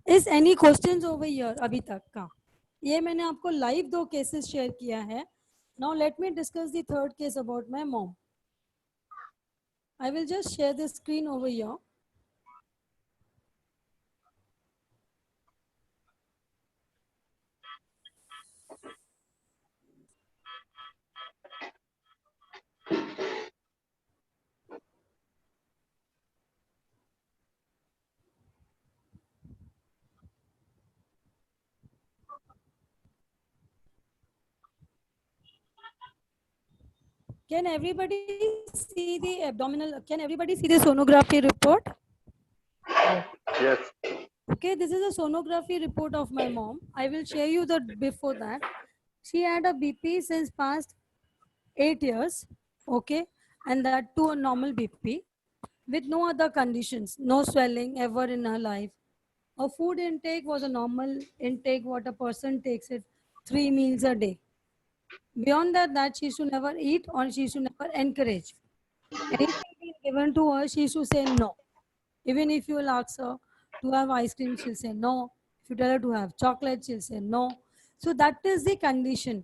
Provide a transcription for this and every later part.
Is any questions over here अभी तक का? ये मैंने आपको लाइव 2 केसेस शेयर किया है. Now let me discuss the third case about my mom. I will just share the screen over here. Can everybody see the abdominal? Can everybody see the sonography report? Yes. Okay, this is a sonography report of my mom. I will share you the before that. She had a BP since past 8 years. Okay, and that too a normal BP with no other conditions, no swelling ever in her life. Her food intake was a normal intake, what a person takes it 3 meals a day. Beyond that she should never eat or she should never encourage. Anything being given to her, she should say no. Even if you will ask her to have ice cream, she'll say no. If you tell her to have chocolate, she'll say no. So that is the condition.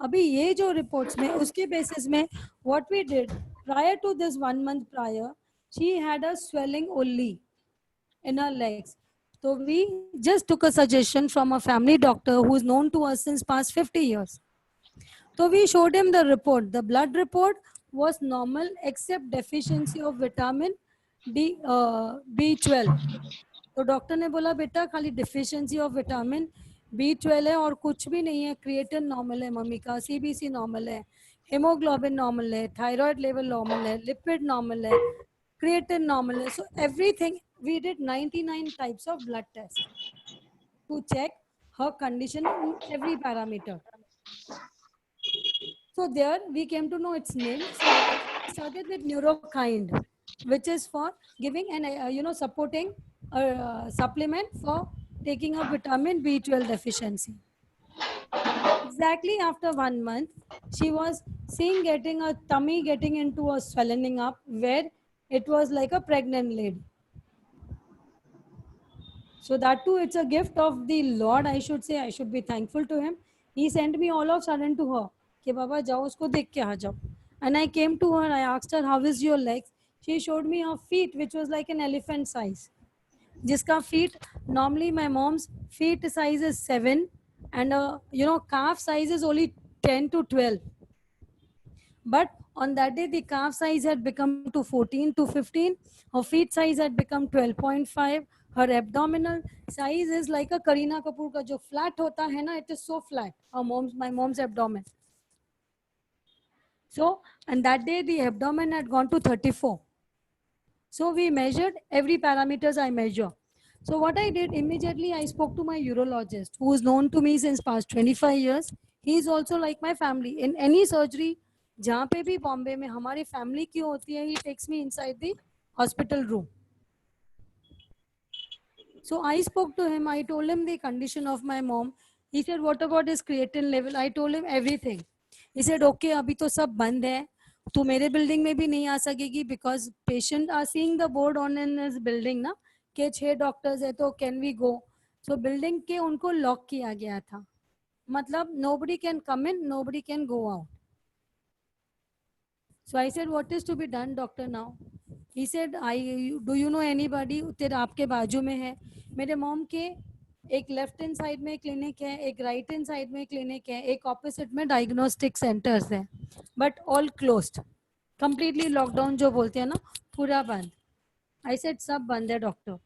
अभी ये जो reports में उसके basis में what we did prior to this 1 month prior, she had a swelling only in her legs. So we just took a suggestion from a family doctor who is known to us since past 50 years. So we showed him the report. The blood report was normal except deficiency of vitamin B12. तो doctor ने बोला बेटा खाली deficiency of vitamin B12 है और कुछ भी नहीं है. क्रिएटिन नॉर्मल है मम्मी का, CBC नॉर्मल है, हेमोग्लोबिन नॉर्मल है, थायराइड लेवल नॉर्मल है, लिपिड नॉर्मल है, क्रिएटिन नॉर्मल है. So everything we did 99 types of blood test to check her condition in every parameter. So there we came to know its name. So we started with Neurokind, which is for giving an supporting supplement for taking a vitamin B12 deficiency. Exactly after 1 month, she was seeing getting a tummy getting into a swelling up where it was like a pregnant lady. So that too, it's a gift of the Lord. I should say, I should be thankful to Him. He sent me all of a sudden to her. कि बाबा जाओ उसको देख के आ जाओ. And I came to her. I asked her, "How is your legs?" She showed me her feet, which was like an elephant size. जिसका feet normally my mom's feet size is 7, and calf size is only 10 to 12. But on that day, the calf size had become to 14 to 15. Her feet size had become 12.5. Her abdominal size is like a Kareena Kapoor ka jo flat hota hai na, it is so flat. My mom's abdomen. So, and that day the abdomen had gone to 34. So we measured every parameters I measure. So what I did immediately, I spoke to my urologist, who is known to me since past 25 years. He is also like my family. In any surgery, जहाँ पे भी बॉम्बे में हमारी family की होती है, he takes me inside the hospital room. So I spoke to him. I told him the condition of my mom. He said, "What about his creatine level?" I told him everything. He said, "Okay, अभी तो सब बंद है, तो मेरे building में भी नहीं आ सकेगी because patient are seeing the board on in his building ना कि 6 डॉक्टर्स है तो can we go?" So building के उनको लॉक किया गया था. मतलब nobody can come in, nobody can go out. So I said, "What is to be done, doctor, now?" He said, "Do you know anybody?" तेरे आपके बाजू में है. मेरे मॉम के एक लेफ्ट हैंड साइड में क्लिनिक है, एक राइट हैंड साइड में क्लिनिक है, एक ऑपोजिट में डायग्नोस्टिक सेंटर्स है, but all closed. Completely lockdown जो बोलते हैं ना, पूरा बंद. आई सेड सब बंद है डॉक्टर.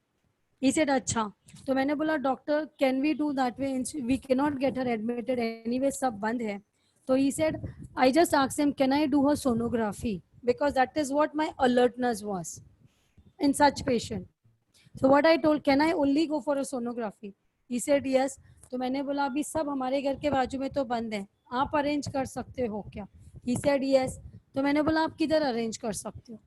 He said, अच्छा. तो मैंने बोला doctor can we do that way, we can not get her admitted anyway, सब बंद है. तो he said, I just asked him, can I do her sonography? Because that is what my alertness was in such patient. So what I told, can I only go for a sonography? He said, yes. तो मैंने बोला अभी सब हमारे घर के बाजू में तो बंद है, आप अरेंज कर सकते हो क्या? He said, yes. तो मैंने बोला आप किधर अरेंज कर सकते हो?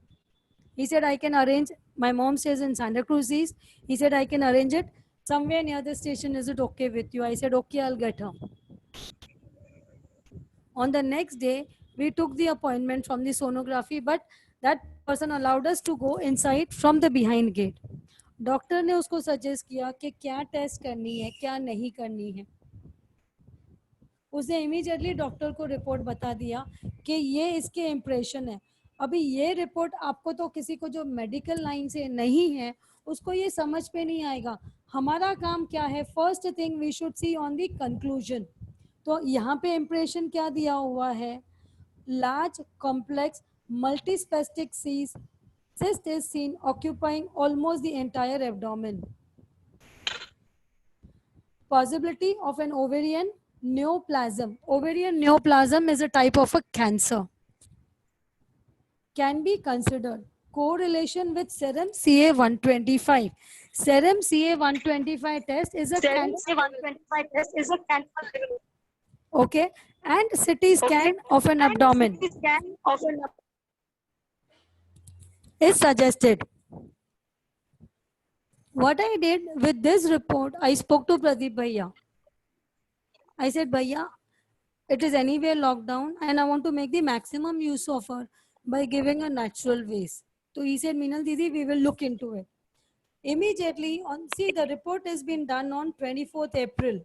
He said, I can arrange. My mom stays in Santa Cruz East. He said, I can arrange it somewhere near the station. Is it okay with you? I said, okay, I'll get her. On the next day, we took the appointment from the sonography, but that person allowed us to go inside from the behind gate. Doctor ने उसको suggest किया कि क्या test करनी है क्या नहीं करनी है। उसने इमीडिएटली डॉक्टर को रिपोर्ट बता दिया कि ये इसके इम्प्रेशन है। अभी ये रिपोर्ट आपको तो किसी को जो मेडिकल लाइन से नहीं है उसको ये समझ पे नहीं आएगा। हमारा काम क्या है, first thing we should see on the conclusion. तो यहाँ पे इम्प्रेशन क्या दिया हुआ है, large complex multiseptated cyst cyst is seen occupying almost the entire abdomen. Possibility of an ovarian neoplasm. Ovarian neoplasm is a type of a cancer. Can be considered. Correlation with serum CA125. Serum CA125 test is a cancer. Okay. And CT scan of an abdomen is suggested. What I did with this report, I spoke to Pradeep Bhaiya. I said, Bhaiya, it is anywhere lockdown and I want to make the maximum use of her by giving a natural ways. So he said, Meenal Didi, we will look into it. Immediately, see the report has been done on 24th April.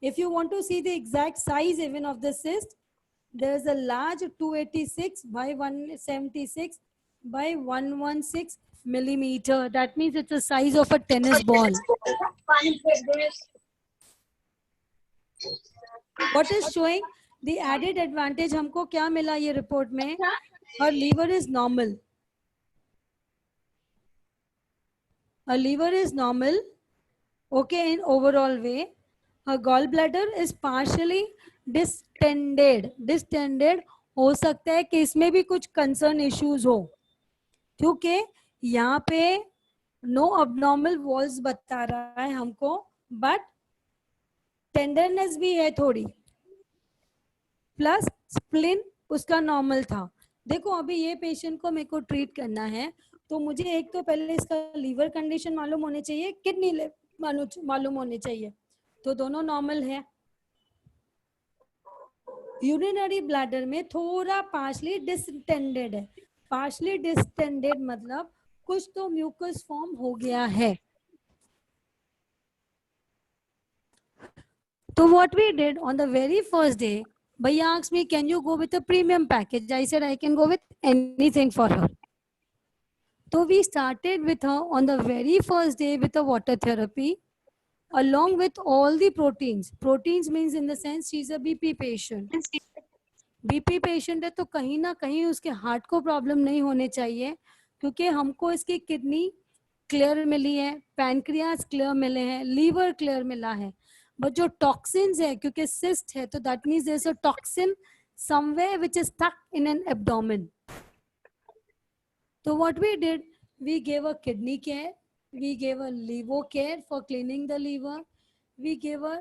If you want to see the exact size even of the cyst, there is a large 286 by 176 by 116 millimeter. That means it's the size of a tennis ball. What is showing the added advantage हमको क्या मिला ये report में? Her liver is normal. Her liver is normal, okay, in overall way. Her gallbladder is partially distended. Distended हो सकता है कि इसमें भी कुछ concern issues हो, क्योंकि यहाँ पे no abnormal walls बता रहा है हमको, but टेंडरनेस भी है थोड़ी, प्लस स्प्लिन उसका नॉर्मल था। देखो अभी ये पेशेंट को मेरे को ट्रीट करना है तो मुझे एक तो पहले इसका लीवर कंडीशन मालूम होने चाहिए, किडनी मालूम होने चाहिए, तो दोनों नॉर्मल है। यूरिनरी ब्लैडर में थोड़ा पार्शली डिस्टेंडेड है। पार्शली डिस्टेंडेड मतलब कुछ तो म्यूकस फॉर्म हो गया है। So what we did on the very first day, Bhaiya asked me, can you go with a premium package? I said, I can go with anything for her. So we started with her on the very first day with a water therapy, along with all the proteins. Proteins means in the sense she's a BP patient. BP patient है तो कहीं ना कहीं उसके heart को problem नहीं होने चाहिए, क्योंकि हमको इसकी किडनी क्लियर मिली है, पैनक्रियास क्लियर मिले हैं, लीवर क्लियर मिला है, बट जो टॉक्सिन्स है क्योंकि सिस्ट है तो that means there is a toxin somewhere which is stuck in an abdomen. So what we did, we gave a kidney care, we gave a liver care for cleaning the liver, we gave a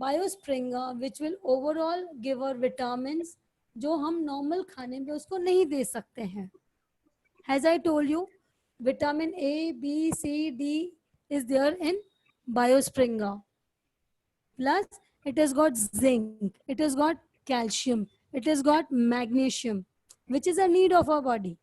Biospringer which will overall give her vitamins जो हम normal खाने में उसको नहीं दे सकते हैं. As I told you, vitamin A, B, C, D is there in Biospringer. Plus, it has got zinc, it has got calcium, it has got magnesium, which is a need of our body.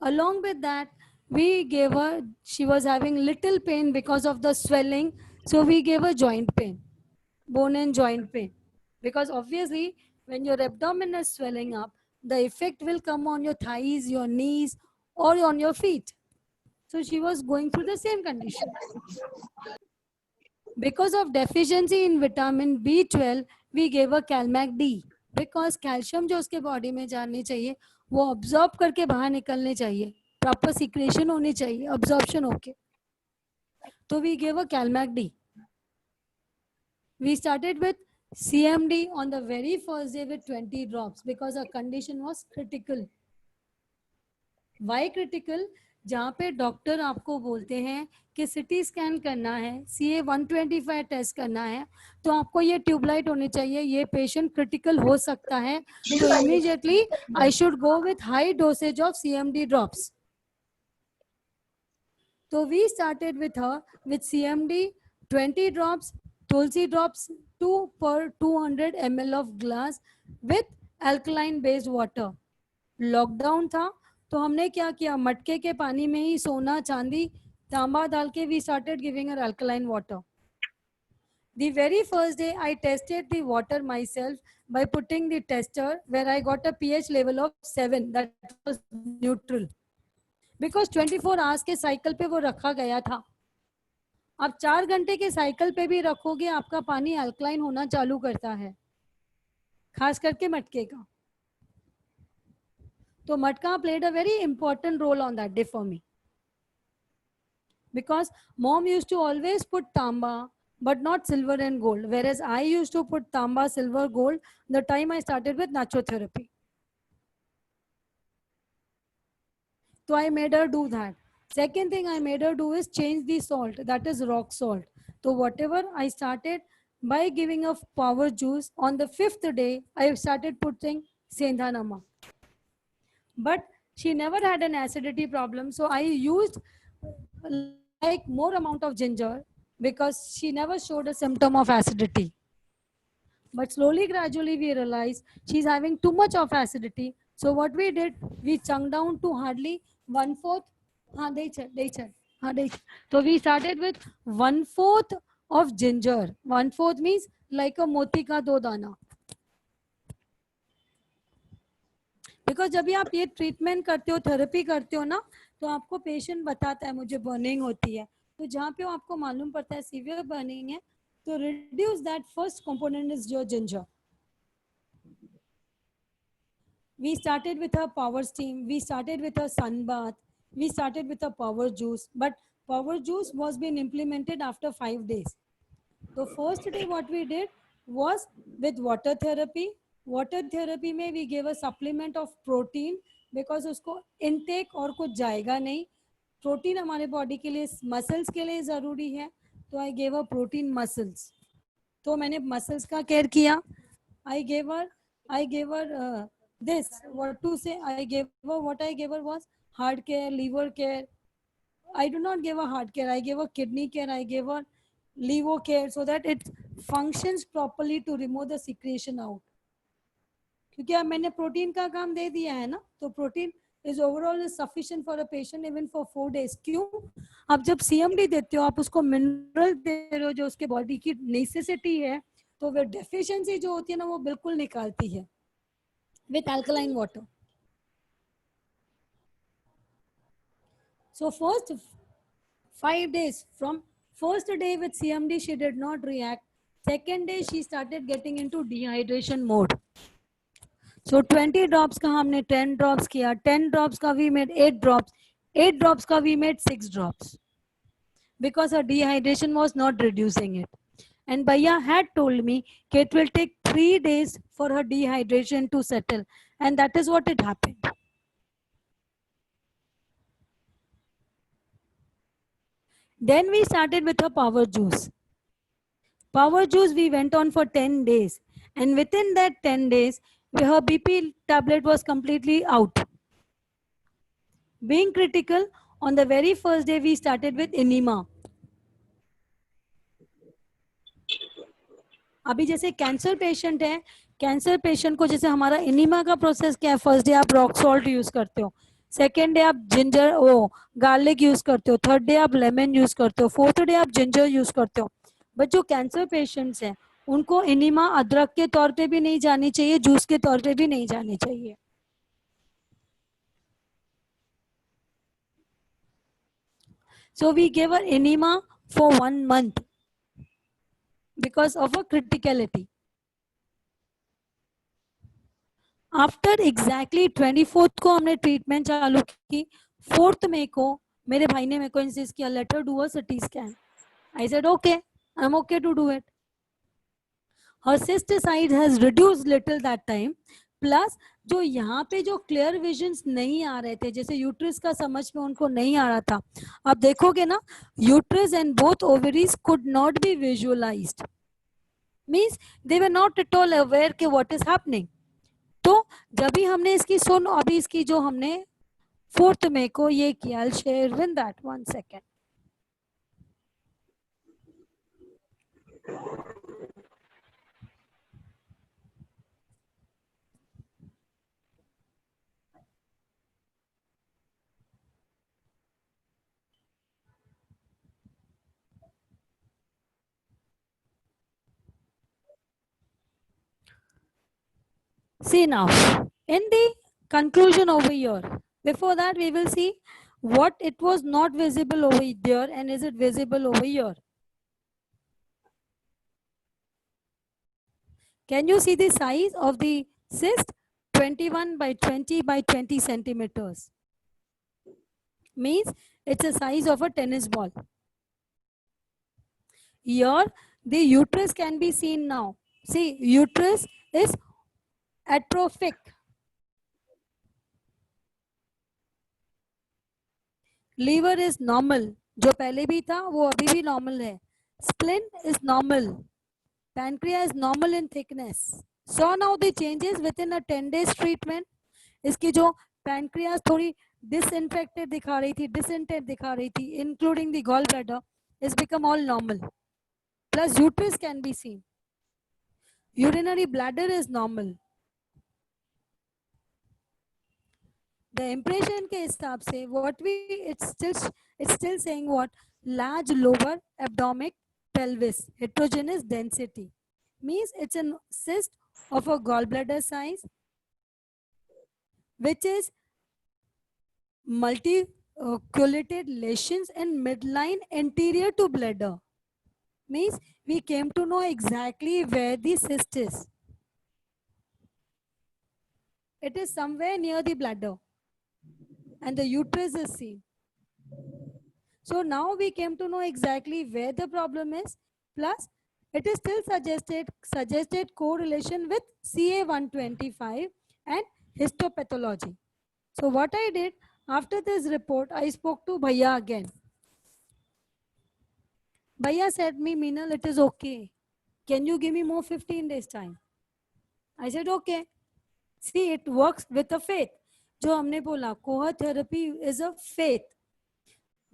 Along with that, we gave her, she was having little pain because of the swelling. So we gave her joint pain, bone and joint pain. Because obviously, when your abdomen is swelling up, the effect will come on your thighs, your knees, or on your feet. So she was going through the same condition. Because of deficiency in vitamin B12, we gave her Calmac D. Because calcium जो उसके body में जानी चाहिए वो absorb करके बाहर निकलने चाहिए, प्रॉपर सिक्रेशन होनी चाहिए, अब्जॉर्प्शन होके, तो we gave her Calmac D. We started with CMD on the very first day with 20 drops because her condition was critical. Why critical? जहाँ पे डॉक्टर आपको बोलते हैं कि सिटी स्कैन करना है, CA125 टेस्ट करना है, तो आपको ये ट्यूबलाइट होनी चाहिए, ये पेशेंट क्रिटिकल हो सकता है, तो immediately I should go with high dosage of CMD drops. तो we started with her with CMD 20 drops, Tulsi drops 2 per 200 ml of glass with alkaline based water. Lockdown था तो हमने क्या किया, मटके के पानी में ही सोना चांदी तांबा डाल के we started giving her alkaline water. The very first day I tested the water myself by putting the tester where I got a pH level of 7, that was neutral, because 24 hours के cycle पे वो रखा गया था. आप 4 घंटे के cycle पे भी रखोगे आपका पानी अल्कलाइन होना चालू करता है, खास करके मटके का. तो मटका played a very important role on that day for me, because mom used to always put tamba but not silver and gold, whereas I used to put tamba, silver, gold the time I started with naturotherapy. So I made her do that. Second thing I made her do is change the salt, that is rock salt. So whatever I started by giving a power juice, on the 5th day I started putting sendha namak. But she never had an acidity problem, so I used like more amount of ginger because she never showed a symptom of acidity. But slowly, gradually, we realized she's having too much of acidity. So what we did, we chunked down to hardly 1/4. So we started with 1/4 of ginger. 1/4 means like a moti ka do dana. Because जब भी आप ये treatment करते हो, therapy करते हो ना, तो आपको पेशेंट बताता है मुझे बर्निंग होती है. तो जहाँ पे आपको मालूम पड़ता है सीवियर बर्निंग है, तो reduce that first component is your ginger. We started with a power steam, we started with a sun bath, we started with a power juice, but power juice was being implemented after 5 days. So first day what we did was with water therapy. Water therapy में we gave a supplement of protein because उसको intake और कुछ जाएगा नहीं. Protein हमारे body के लिए, muscles के लिए ज़रूरी है, तो I gave a protein muscles. तो मैंने मसल्स का केयर किया. I gave her this, what to say, what I gave her was heart care, liver care. I do not give her heart care, I gave her kidney care, I gave her liver care, so that it functions properly to remove the secretion out. क्योंकि अब मैंने protein का काम दे दिया है ना, तो protein is overall is sufficient for a patient even for 4 days. क्यों? आप जब सीएमडी देते हो, आप उसको मिनरल दे रहे हो जो उसके बॉडी की नेसेसिटी है, तो वो डेफिशिएंसी जो होती है ना, वो बिल्कुल निकालती है with alkaline water. So first 5 days, from first day with CMD she did not react. Second day she started getting into dehydration mode. So 20 drops का हमने 10 drops किया, 10 drops का we made 8 drops, 8 drops का we made 6 drops, because her dehydration was not reducing it. And Bhaiya had told me that it will take 3 days for her dehydration to settle, and that is what it happened. Then we started with her power juice. Power juice we went on for 10 days, and within that 10 days her BP tablet was completely out. Being critical, on the very first day we started with enema. अभी जैसे cancer patient है, cancer patient को जैसे हमारा enema का process क्या है, first day आप रॉक सॉल्ट यूज करते हो, सेकेंड डे आप जिंजर गार्लिक यूज करते हो, थर्ड डे आप लेमन यूज करते हो, फोर्थ डे आप जिंजर यूज करते हो. बट जो कैंसर पेशेंट्स हैं उनको एनीमा अदरक के तौर पे भी नहीं जानी चाहिए, जूस के तौर पे भी नहीं जानी चाहिए. So we gave her enema for 1 month because of a criticality. After exactly 24th को हमने ट्रीटमेंट चालू की. 4th मई को मेरे भाई ने मेरे को इंसिस्ट किया, let her do a CT scan. I said okay, I am okay to do it. Her cyst size has reduced little that time. Plus जो यहाँ पे जो क्लियर विजन्स नहीं आ रहे थे, जैसे यूट्रस का समझ में उनको नहीं आ रहा था, आप देखोगे ना, uterus and both ovaries could not be visualised, means they were not at all aware कि व्हाट इज हैपनिंग. तो जब भी हमने इसकी अभी इसकी जो हमने 4th मई को ये किया, I'll share with that 1 second. See now, in the conclusion over here, before that we will see what it was not visible over there and is it visible over here. Can you see the size of the cyst? 21 by 20 by 20 centimeters. Means it's a size of a tennis ball. Here, the uterus can be seen now. See, uterus is atrophic. Liver is normal. जो पहले भी था वो अभी भी normal है. Spleen is normal. Pancreas is normal in thickness. So now the changes within a 10 days treatment. इसकी जो pancreas थोड़ी disinfected दिखा रही थी, disinfected दिखा रही थी, including the gallbladder, is become all normal. Plus uterus can be seen. Urinary bladder is normal. The impression के हिसाब से what we it's still saying what large lower abdomic pelvis heterogeneous density means it's a cyst of a gallbladder size which is multiculated lesions in midline anterior to bladder means we came to know exactly where the cyst is. It is somewhere near the bladder and the uterus is seen. So now we came to know exactly where the problem is. Plus, it is still suggested correlation with CA125 and histopathology. So what I did after this report, I spoke to Bhaiya again. Bhaiya said me, Meenal, it is okay. Can you give me more 15 days time? I said okay. See, it works with a faith. जो हमने बोला कोहा therapy is a faith.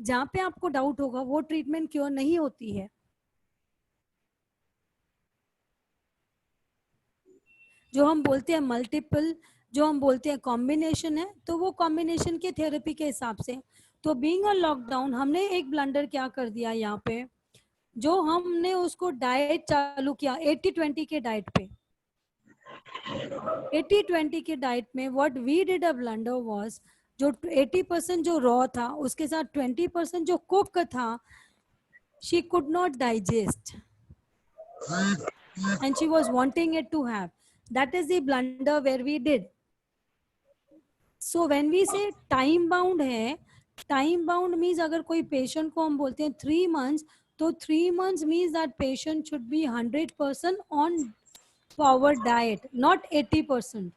जहां पे आपको doubt होगा वो treatment क्यों नहीं होती है. जो हम बोलते हैं मल्टीपल, जो हम बोलते हैं कॉम्बिनेशन है, तो वो कॉम्बिनेशन के थेरेपी के हिसाब से. तो बीइंग अ लॉकडाउन हमने एक ब्लंडर क्या कर दिया यहाँ पे, जो हमने उसको डाइट चालू किया 80-20 के डाइट पे. 80-20 के डाइट में what we did a blunder was जो 80% जो रॉ था उसके साथ 20% जो कुक था, she could not digest and she was wanting it to have. That is the blunder where we did. So when we say time bound है, time bound means अगर कोई patient को हम बोलते हैं 3 months, तो 3 months means that patient should be 100% on our diet, not 80%.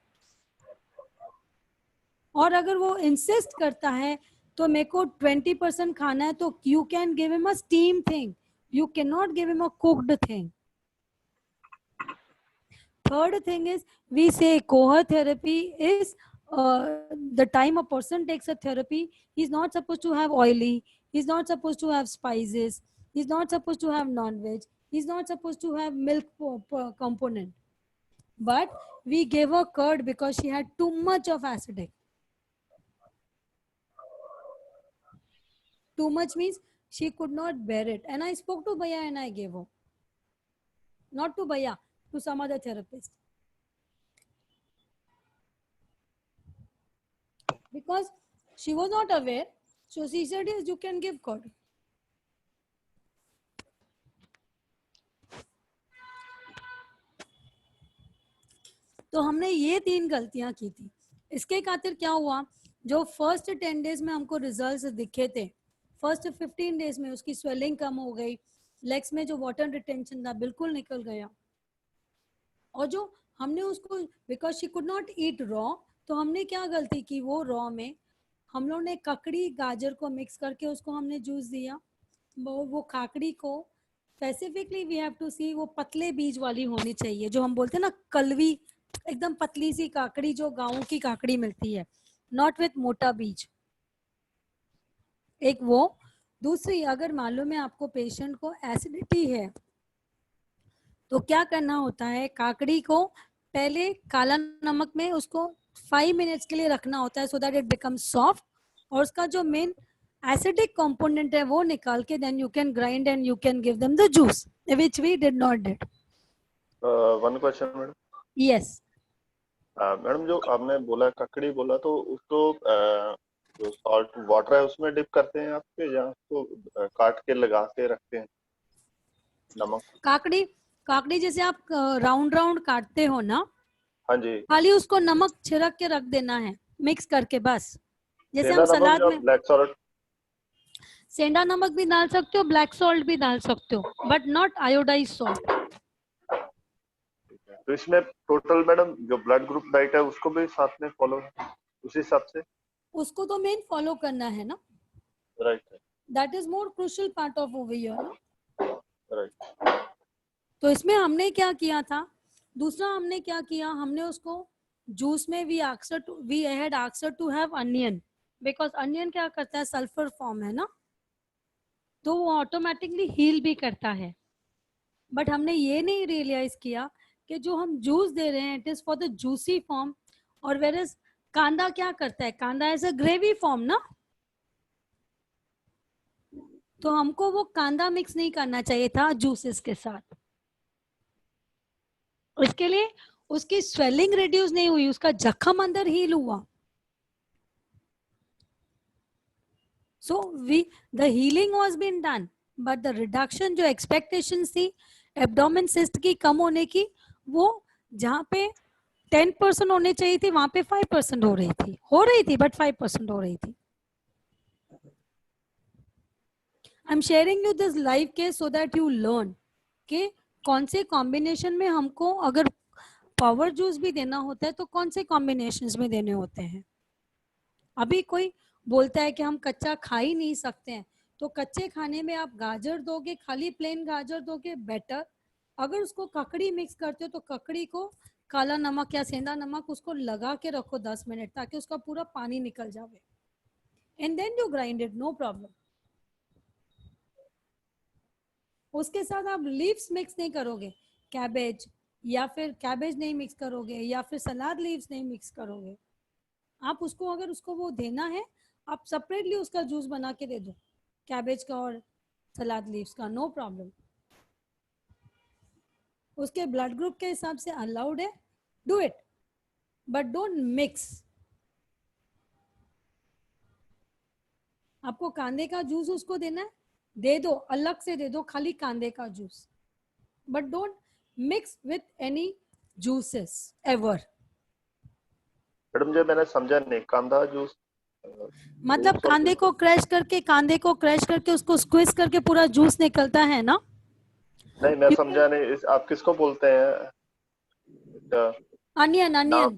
और अगर वो इंसिस्ट करता है तो मेरे को 20% खाना है, तो you can give him a steam thing, you can not give him a cooked thing. Third thing is we say Koha therapy is the time a person takes a therapy, he's not supposed to have oily, he's not supposed to have spices, he's not supposed to have non-veg, he's not supposed to have milk component. But we gave her curd because she had too much of acidic. Too much means she could not bear it. And I spoke to Bhaiya and I gave her. Not to Bhaiya, to some other therapist. Because she was not aware. So she said, yes, you can give curd. तो हमने ये 3 गलतियां की थी. इसके खातिर क्या हुआ, जो फर्स्ट 10 डेज में हमको रिजल्ट्स दिखे थे, फर्स्ट 15 डेज में उसकी स्वेलिंग कम हो गई, लेग्स में जो वाटर रिटेंशन था बिल्कुल निकल गया. और जो हमने उसको because she could not eat raw, तो हमने क्या गलती की, वो रॉ में हम लोग ने ककड़ी गाजर को मिक्स करके उसको हमने जूस दिया. वो काकड़ी को स्पेसिफिकली वी हैव टू सी वो पतले बीज वाली होनी चाहिए, जो हम बोलते हैं ना कलवी, एकदम पतली सी काकड़ी जो गाँव की काकड़ी मिलती है, नॉट विथ मोटा बीज. एक वो. दूसरी, अगर मालूम है आपको पेशेंट को एसिडिटी है तो क्या करना होता है, काकड़ी को पहले काला नमक में उसको 5 मिनट्स के लिए रखना होता है so that it become soft, और उसका जो मेन एसिडिक कंपोनेंट है वो निकाल के then you can grind and you can give them the juice, which we did not did. One question, madam. Yes. Madam जो आपने बोला ककड़ी बोला, तो उसको जो सॉल्ट वाटर है उसमें डिप करते हैं आपके, या उसको काट के लगा के रखते हैं नमक? काकड़ी, काकड़ी जैसे आप राउंड राउंड काटते हो ना, हाँ जी। खाली उसको नमक छिड़क के रख देना है, मिक्स करके बस। जैसे सेंधा हम नमक सलाद या में ब्लैक सॉल्ट? सेंधा नमक भी डाल सकते हो, ब्लैक सॉल्ट भी डाल सकते हो, बट नॉट आयोडाइज सॉल्ट। तो इसमें टोटल मैडम जो ब्लड ग्रुप डाइट है उसको भी साथ में फॉलो उसी हिसाब से? उसको तो मेन फॉलो करना है ना, right. That is more crucial part of over here ना। राइट। तो इसमें हमने क्या किया था, दूसरा हमने क्या किया, हमने उसको जूस में we had asked to have onion, because onion क्या करता है, सल्फर फॉर्म है ना, तो वो ऑटोमेटिकली हील भी करता है। बट हमने ये नहीं रियलाइज किया कि जो हम जूस दे रहे हैं it is for the juicy form, और वेर इज कांदा क्या करता है, कांदा एज अ ग्रेवी फॉर्म ना, तो हमको वो कांदा मिक्स नहीं करना चाहिए था जूसेस के साथ। इसके लिए उसकी स्वेलिंग रिड्यूस नहीं हुई, उसका जख्म अंदर हील हुआ। So we the healing was been done, but the reduction जो एक्सपेक्टेशन थी एब्डोमेन सिस्ट की कम होने की, वो जहाँ पे 10% होने चाहिए थी वहां पे 5% हो रही थी बट 5% हो रही थी। I am sharing you this live case so that you learn कि कौन से कॉम्बिनेशन में हमको अगर पावर जूस भी देना होता है तो कौन से कॉम्बिनेशंस में देने होते हैं। अभी कोई बोलता है कि हम कच्चा खा ही नहीं सकते हैं, तो कच्चे खाने में आप गाजर दोगे, खाली प्लेन गाजर दोगे बेटर। अगर उसको ककड़ी मिक्स करते हो तो ककड़ी को काला नमक या सेंधा नमक उसको लगा के रखो 10 मिनट, ताकि उसका पूरा पानी निकल जाए, and then you grind it, no problem. उसके साथ आप लीव्स मिक्स नहीं करोगे, कैबेज या फिर कैबेज नहीं मिक्स करोगे, या फिर सलाद लीव्स नहीं मिक्स करोगे। आप उसको अगर उसको वो देना है, आप सेपरेटली उसका जूस बना के दे दो, कैबेज का और सलाद लीव्स का, नो प्रॉब्लम। उसके ब्लड ग्रुप के हिसाब से अलाउड है, do it, but don't mix. आपको कांदे का जूस उसको देना है, दे दो, अलग से दे दो खाली कांदे का juice, but don't mix with any juices ever. Madam जो मैंने समझा नहीं, कांदा जूस मतलब कांदे को क्रश करके उसको स्क्विज करके पूरा जूस निकलता है ना। नहीं, मैं समझा नहीं, आप किसको बोलते हैं? अनियन, नाम? अनियन, ओ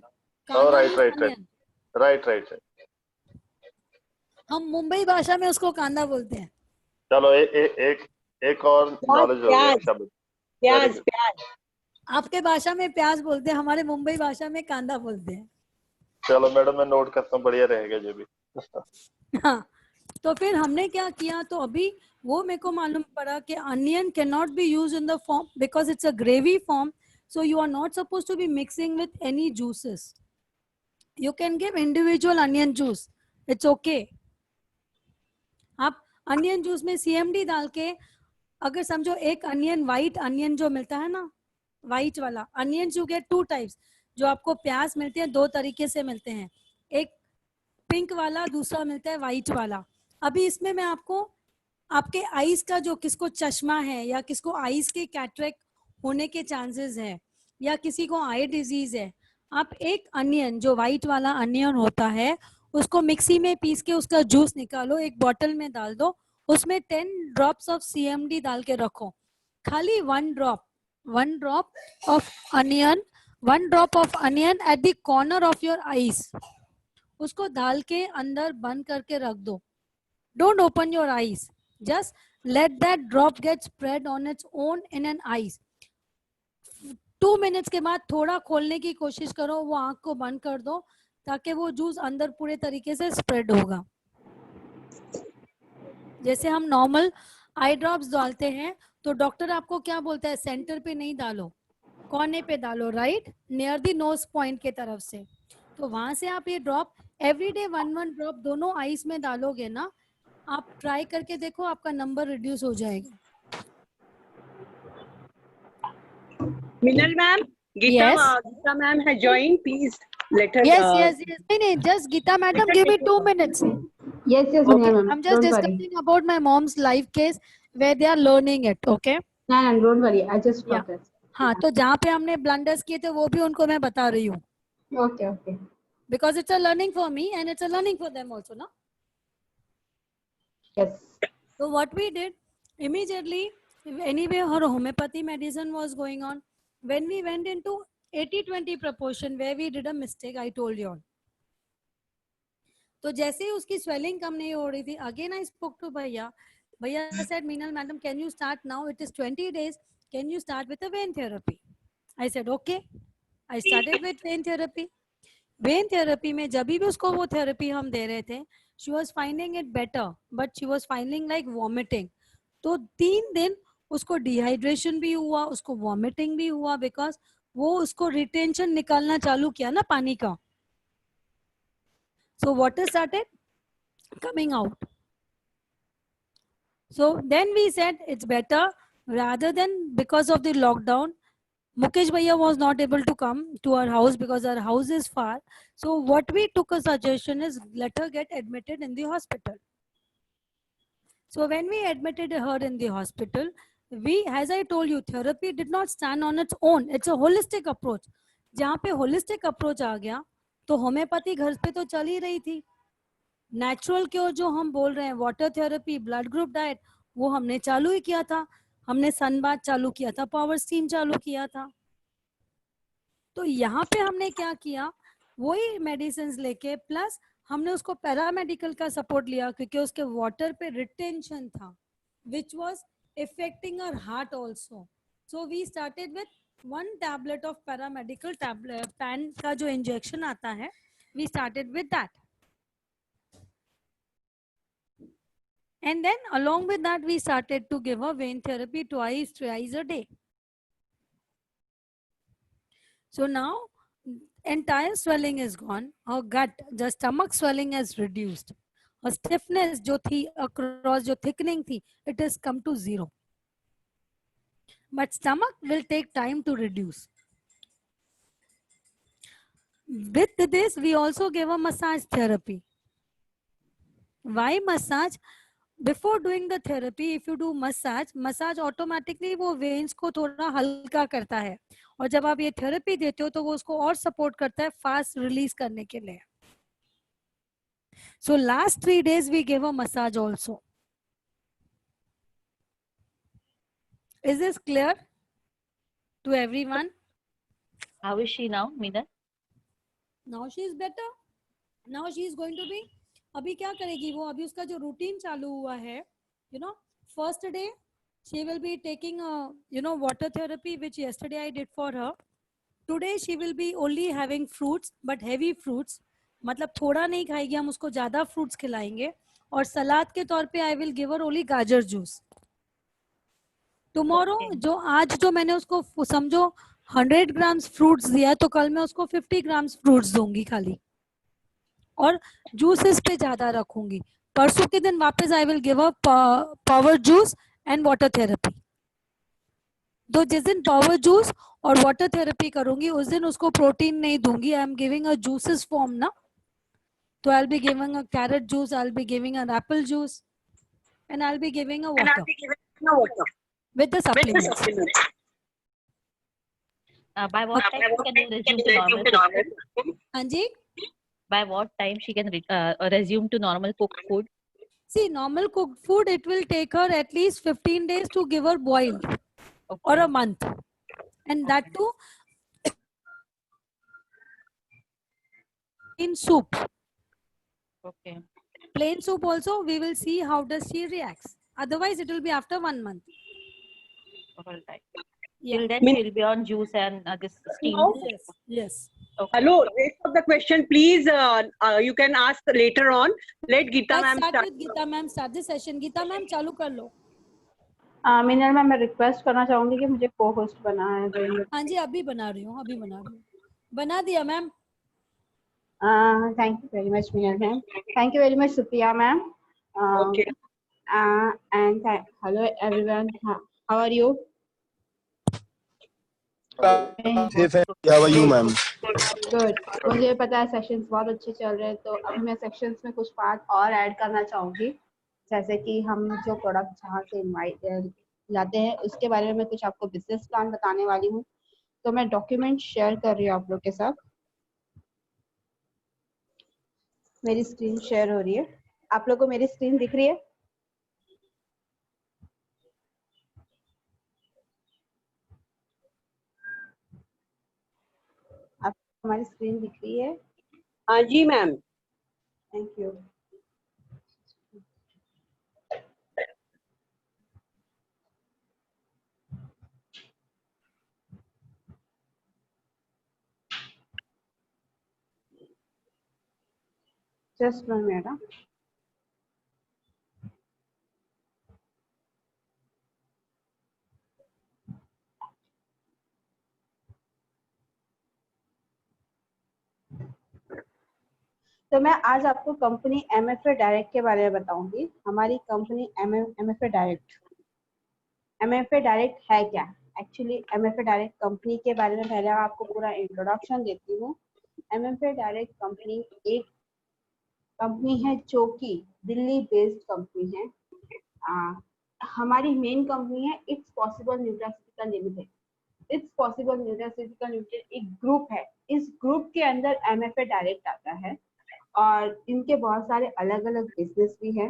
कांदा right means right right. Onion. Right right right. हम मुंबई भाषा में उसको कांदा बोलते हैं। चलो एक एक और प्याज नॉलेज हो गया प्याज शब्द। वेरी प्याज गुड। प्याज। आपके भाषा में प्याज बोलते हैं, हमारे मुंबई भाषा में कांदा बोलते हैं। चलो मैडम मैं नोट करता हूँ, बढ़िया रहेगा जो भी। हाँ, तो फिर हमने क्या किया, तो अभी वो मेरे को मालूम पड़ा कि onion can not be use in the form because it's a gravy form, so you are not supposed to be mixing with any juices. You can give individual onion juice, it's okay. आप onion juice में CMD डाल के, अगर समझो एक onion, white onion जो मिलता है ना, व्हाइट वाला अनियन, यू गेट 2 टाइप्स। जो आपको प्याज मिलते हैं 2 तरीके से मिलते हैं, एक पिंक वाला, दूसरा मिलता है व्हाइट वाला। अभी इसमें मैं आपको आपके आईज का, जो किसको चश्मा है या किसको आईज के कैटरेक्ट होने के चांसेस है या किसी को आई डिजीज है, आप एक अनियन जो व्हाइट वाला अनियन होता है उसको मिक्सी में पीस के उसका जूस निकालो, एक बॉटल में डाल दो, उसमें 10 ड्रॉप्स ऑफ CMD डाल के रखो, खाली 1 drop of onion, 1 drop of onion at the corner of your eyes, उसको डाल के अंदर बंद करके रख दो। Don't open your eyes, just let that drop get spread on its own in an eyes। 2 minutes के बाद थोड़ा खोलने की कोशिश करो, वो आंख को बंद कर दो, ताकि वो जूस अंदर पूरे तरीके से स्प्रेड होगा। जैसे हम नॉर्मल आई ड्रॉप्स डालते हैं तो डॉक्टर आपको क्या बोलता है, सेंटर पे नहीं डालो, कोने पे डालो, right, near the nose point के तरफ से। तो वहां से आप ये ड्रॉप एवरीडे 1 ड्रॉप दोनों आईज में डालोगे ना, आप ट्राई करके देखो, आपका नंबर रिड्यूस हो जाएगा। मिनल ma'am, Yes. Geeta ma'am has joined. Please let her. Yes. No, just Geeta madam, give me 2 minutes. Yes, Okay. Meena ma'am. I'm just Don't worry. discussing about my mom's life case where they are learning it. Okay. No, don't worry. I just Yeah. got this. हाँ, तो जहाँ पे हमने blunders किए थे वो भी उनको मैं बता रही हूँ. Okay. Because it's a learning for me and it's a learning for them also, no? Yes. So what we did immediately, anyway, her homeopathy medicine was going on. When we went into 80-20 proportion where we did a mistake, I told you all. तो जैसे ही उसकी swelling कम नहीं हो रही थी, again I spoke to भैया. भैया said, Meenal madam, can you start now? It is 20 days. Can you start with a vein therapy? I said, okay. I started with vein therapy. Vein therapy में जब भी उसको वो therapy हम दे रहे थे, she was finding it better, but she was finding like vomiting. तो 3 दिन उसको dehydration भी हुआ, उसको vomiting भी हुआ because वो उसको retention निकालना चालू किया ना पानी का. So water started coming out. So then we said it's better rather than because of the lockdown. Mukesh Bhaiya was not able to come to our house because our house is far. So what we took a suggestion is let her get admitted in the hospital. So when we admitted her in the hospital, we, as I told you, therapy did not stand on its own. It's a holistic approach. जहाँ पे holistic approach आ गया, तो homeopathy घर पे तो चल ही रही थी. नेचुरल क्योर जो हम बोल रहे हैं, water therapy, blood group diet, वो हमने चालू ही किया था. हमने सन बाथ चालू किया था, पावर स्टीम चालू किया था. तो यहाँ पे हमने क्या किया, वही मेडिसिन लेके प्लस हमने उसको पैरामेडिकल का सपोर्ट लिया क्योंकि उसके वाटर पे रिटेंशन था which was affecting our heart also. So we started with 1 tablet of paramedical tablet pan का जो इंजेक्शन आता है, we started with that. And then along with that, we started to give her vein therapy thrice a day. So now entire swelling is gone. Her gut, the stomach swelling has reduced. Her stiffness जो थी across जो thickening थी, it has come to 0. But stomach will take time to reduce. With this, we also gave a massage therapy. Why massage? Before doing the therapy, if you do massage automatically वो veins को थोड़ा हल्का करता है. और जब आप ये थेरेपी देते हो तो वो उसको और सपोर्ट करता है फास्ट रिलीज करने के लिए. So last 3 days we gave a massage also. Is this clear to everyone? How is she now, Meena? Now she is better. Now she is going to be. अभी क्या करेगी वो, अभी उसका जो रूटीन चालू हुआ है, you know, first day she will be taking a, you know, water therapy which yesterday I did for her. Today she will be only having fruits but heavy fruits. मतलब थोड़ा नहीं खाएगी, हम उसको ज्यादा फ्रूट्स खिलाएंगे. और सलाद के तौर पे I will give her only गाजर जूस. टुमारो जो आज जो मैंने उसको समझो 100 ग्राम्स फ्रूट्स दिया है, तो कल मैं उसको 50 ग्राम्स फ्रूट्स दूंगी खाली और जूसेस पे ज्यादा रखूंगी. परसों के दिन वापस I will give a power juice and water therapy. तो जिस दिन पावर जूस और वाटर थेरेपी करूंगी उस दिन उसको प्रोटीन नहीं दूंगी. I am giving a juices form ना. तो I will be giving a carrot juice, I will be giving an apple juice and I'll be giving a water with the supplements. By what time she can resume to normal cooked food? Anji, By what time she can resume to normal cooked food? see, normal cooked food, it will take her at least 15 days to give her boiled or a month. And that too in soup. Okay. Plain soup also, we will see how does she reacts. Otherwise, it will be after 1 month. All right. Yeah. Till then she will be on juice and this steam. Yes. Yes. Okay. Hello, rest of the question, please. You can ask later on. Let Geeta Let's ma'am start start. with Geeta ma'am. Start the session. Geeta ma'am, चालू कर लो. Meenal ma'am, मैं request करना चाहूंगी कि मुझे को host बना है. हाँ जी, अभी बना रही हूँ, बना दिया ma'am. Thank you very much, Meenal ma'am. Thank you very much, Supriya ma'am. Okay. And hello everyone. How are you? How are you, ma'am? Good. मुझे पता है सेशंस बहुत अच्छे चल रहे हैं, तो अभी मैं सेशंस में कुछ पार्ट और ऐड करना चाहूँगी, जैसे कि हम जो प्रोडक्ट जहाँ से इनवाइट लाते हैं उसके बारे में मैं कुछ आपको बिजनेस प्लान बताने वाली हूँ। तो मैं डॉक्यूमेंट शेयर कर रही हूँ आप लोग के साथ। मेरी स्क्रीन शेयर हो रही है, आप लोग को मेरी स्क्रीन दिख रही है? आप हमारी स्क्रीन दिख रही है? हाँ जी ma'am. Thank you. Just 1 minute. तो मैं आज आपको कंपनी MFA डायरेक्ट के बारे में बताऊंगी। हमारी कंपनी MFA डायरेक्ट है क्या? एक्चुअली MFA डायरेक्ट कंपनी के बारे में पहले आपको पूरा इंट्रोडक्शन देती हूँ। MFA डायरेक्ट कंपनी एक कंपनी है जो कि दिल्ली बेस्ड कंपनी है। हमारी मेन कंपनी है it's possible nutraceutical limited. It's possible nutraceutical limited एक ग्रुप है। इस ग्रुप के अंदर MFA डायरेक्ट आता है और इनके बहुत सारे अलग अलग बिजनेस भी है,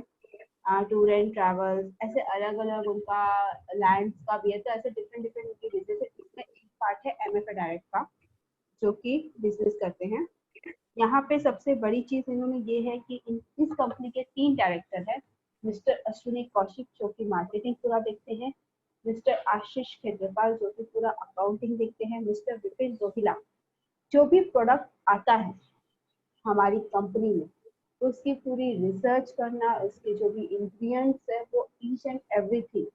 टूर एंड ट्रैवल्स, ऐसे अलग अलग उनका लैंड्स का भी है। तो ऐसे डिफरेंट डिफरेंट उनके बिजनेस है। इसमें एक पार्ट है MFA डायरेक्ट का जो कि बिजनेस करते हैं। यहाँ पे सबसे बड़ी चीज इन्होंने ये है कि इस कंपनी के 3 डायरेक्टर है। मिस्टर अश्विनी कौशिक जो कि मार्केटिंग पूरा देखते हैं, मिस्टर आशीष खेत्रपाल जो कि पूरा अकाउंटिंग देखते हैं, मिस्टर विपिन जोहिला जो भी प्रोडक्ट आता है हमारी कंपनी में उसकी पूरी रिसर्च करना, उसके जो भी इंग्रेडिएंट्स है वो ईच एंड एवरीथिंग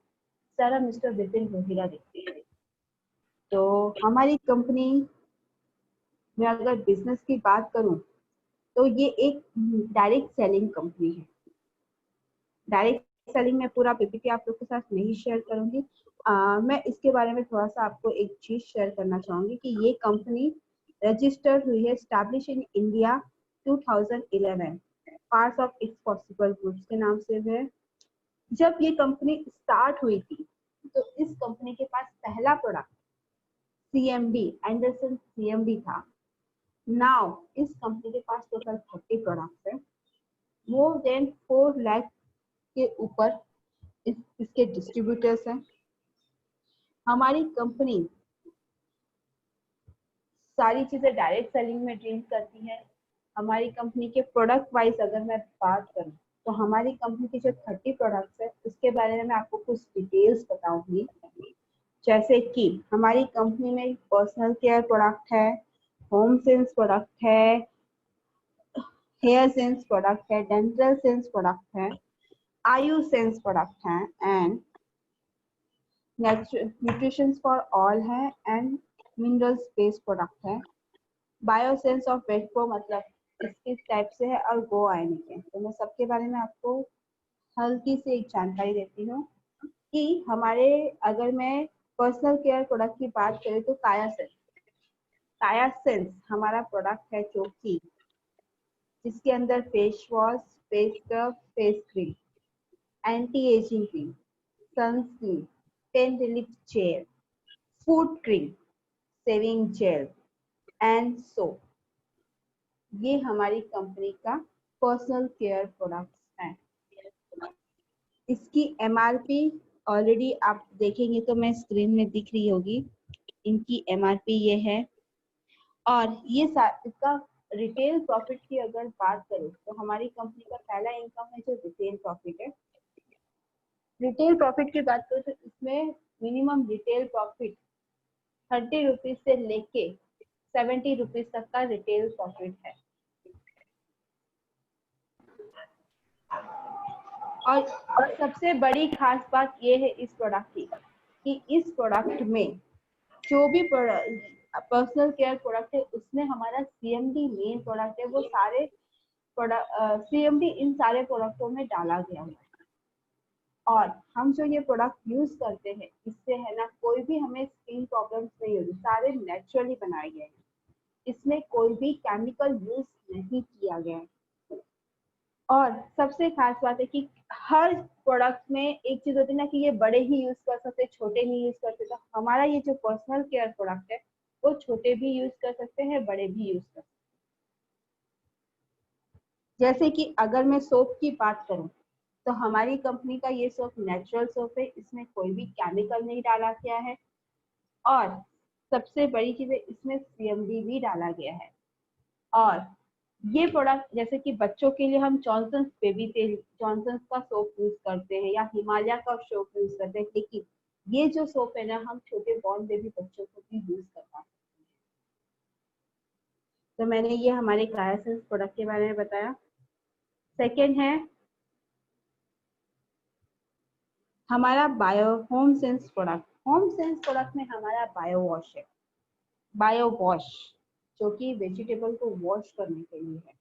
सारा मिस्टर विपिन जोहिला देखते हैं। तो हमारी कंपनी में अगर बिजनेस की बात करूं तो ये एक डायरेक्ट सेलिंग कंपनी है। डायरेक्ट सेलिंग में पूरा पीपीटी आप लोग के साथ नहीं शेयर करूंगी। मैं इसके बारे में थोड़ा सा आपको एक चीज शेयर करना चाहूंगी कि ये कंपनी रजिस्टर्ड हुई है, establish in India 2011, parts of its possible groups के नाम से है। जब ये कंपनी स्टार्ट हुई थी तो इस कंपनी के पास पहला प्रोडक्ट CMD एंडरसन CMD था। नाउ इस कंपनी के पास टोटल 30 प्रोडक्ट्स है। मोर देन 4 लाख के ऊपर इसके डिस्ट्रीब्यूटर्स हैं। हमारी कंपनी सारी चीजें डायरेक्ट सेलिंग में डील करती है। हमारी कंपनी के प्रोडक्ट वाइज अगर मैं बात करूं तो हमारी कंपनी के जो 30 प्रोडक्ट्स है उसके बारे में मैं आपको कुछ डिटेल्स बताऊंगी। जैसे कि हमारी कंपनी में पर्सनल केयर प्रोडक्ट है, होम सेंस प्रोडक्ट है, हेयर सेंस प्रोडक्ट है, डेंटल सेंस प्रोडक्ट है, आयु सेंस प्रोडक्ट है एंड न्यूट्रिशन फॉर ऑल है एंड मिनरल्स बेस्ड प्रोडक्ट है। बायोसेंस ऑफ वेटको मतलब इस टाइप से है और गो आयनिक है। तो मैं सबके बारे में आपको हल्की से एक जानकारी देती हूँ कि हमारे अगर मैं पर्सनल केयर प्रोडक्ट की बात करें तो काया सेंस हमारा प्रोडक्ट है जो कि जिसके अंदर face wash, face scrub, face cream, anti ageing cream, sunscreen, pain relief gel, food cream, shaving gel and soap, ये हमारी कंपनी का पर्सनल केयर प्रोडक्ट्स हैं। इसकी MRP ऑलरेडी आप देखेंगे तो मैं स्क्रीन में दिख रही होगी। इनकी MRP ये है और ये इसका रिटेल प्रॉफिट की अगर बात करें तो हमारी कंपनी का पहला इनकम है जो रिटेल प्रॉफिट है। रिटेल प्रॉफिट की बात करें तो इसमें मिनिमम रिटेल प्रॉफिट 30 रुपीज से लेके 70 रुपीज तक का रिटेल प्रॉफिट है। और सबसे बड़ी खास बात ये है इस प्रोडक्ट की कि इस प्रोडक्ट में जो भी पर्सनल केयर प्रोडक्ट है उसमें हमारा CMD मेन प्रोडक्ट है। वो सारे प्रोडक्ट CMD इन सारे प्रोडक्टों में डाला गया है। और हम जो ये प्रोडक्ट यूज करते हैं इससे है ना कोई भी हमें स्किन प्रॉब्लम्स नहीं होती, सारे नेचुरली बनाए गए हैं, इसमें कोई भी केमिकल यूज नहीं किया गया है। और सबसे खास बात है कि हर प्रोडक्ट में एक चीज होती है ना कि ये बड़े ही यूज कर सकते, छोटे नहीं यूज कर सकते। हमारा ये जो पर्सनल केयर प्रोडक्ट है वो छोटे भी यूज कर सकते हैं, बड़े भी यूज कर सकते हैं। जैसे कि अगर मैं सोप की बात करूं तो हमारी कंपनी का ये सोप नेचुरल सोप है, इसमें कोई भी केमिकल नहीं डाला गया है। और सबसे बड़ी चीज है इसमें CMD भी डाला गया है। और ये प्रोडक्ट जैसे कि बच्चों के लिए हम जॉनसन्स बेबी तेल, जॉनसन्स का सोप यूज करते हैं या हिमालय का सोप यूज करते हैं, लेकिन ये जो सोप है ना हम छोटे बॉर्न बेबी बच्चों को भी यूज करवा सकते हैं। तो मैंने ये हमारे क्रायोसेंस प्रोडक्ट के बारे में बताया। सेकेंड है हमारा bio home sense product. Home sense product में हमारा बायो वॉश है, बायो वॉश, जो कि वेजिटेबल को वॉश करने के लिए है।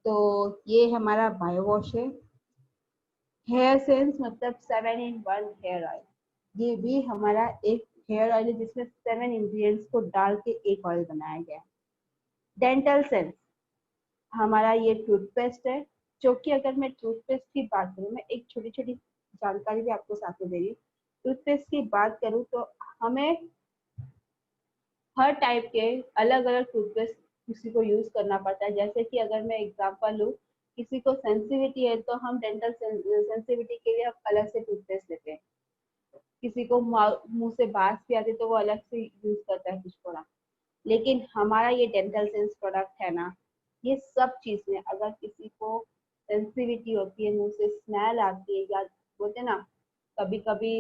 तो ये हमारा बायो वॉश है। हेयर सेंस मतलब 7-in-1 हेयर ऑयल, ये भी हमारा एक हेयर ऑयल है जिसमें 7 इंग्रेडिएंट्स को डाल के एक ऑयल बनाया गया है। डेंटल सेंस हमारा ये टूथपेस्ट है, जो कि अगर मैं टूथपेस्ट की बात करूँ, मैं एक छोटी छोटी जानकारी भी आपको साथ में दे रही हूँ। टूथपेस्ट की बात करूँ तो हमें हर टाइप के अलग अलग टूथपेस्ट किसी को यूज करना पड़ता है। जैसे कि अगर मैं एग्जांपल लूँ, किसी को सेंसिटिविटी है तो हम डेंटल सेंसिटिविटी के लिए अलग से टूथपेस्ट लेते हैं। किसी को मुंह से बास भी आती है तो वो अलग से यूज करता है कुछ प्रोडक्ट। लेकिन हमारा ये डेंटल सेंस प्रोडक्ट है ना, ये सब चीज में अगर किसी को सेंसिटिविटी होती है, मुंह से स्मेल आती है, या बोलते हैं ना कभी कभी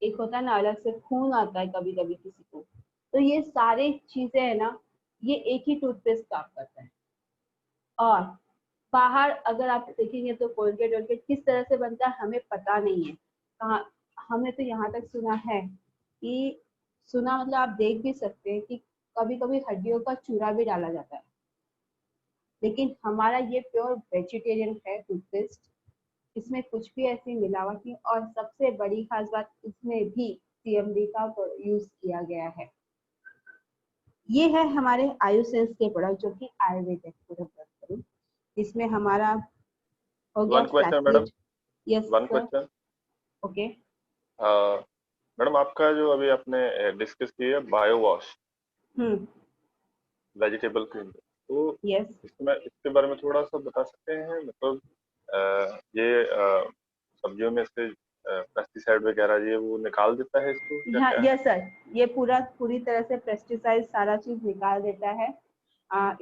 एक होता है ना अलग से खून आता है कभी कभी किसी को, तो ये सारी चीजें है ना ये एक ही टूथपेस्ट काम करता है। और बाहर अगर आप देखेंगे तो कोलगेट वोलगेट किस तरह से बनता है हमें पता नहीं है। कहाँ हमने तो यहाँ तक सुना है कि, सुना मतलब आप देख भी सकते हैं कि कभी कभी हड्डियों का चूरा भी डाला जाता है। लेकिन हमारा ये प्योर वेजिटेरियन है टूथपेस्ट, इसमें कुछ भी ऐसी मिलावट नहीं। और सबसे बड़ी खास बात, इसमें भी CMD का यूज किया गया है। ये है हमारे आयुसेंस के प्रोडक्ट जो कि आयुर्वेदिक प्रोडक्ट, इसमें हमारा हो गया one question madam, yes one question. Okay. Madam आपका जो अभी आपने डिस्कस किया बायो वॉश वेजिटेबल क्रीम, तो यस इसके बारे में थोड़ा सा बता सकते हैं? मतलब ये सब्जियों में से पेस्टिसाइड वगैरह ये वो निकाल देता है इसको या क्या? यस सर, ये पूरी तरह से पेस्टिसाइड सारा चीज निकाल देता है।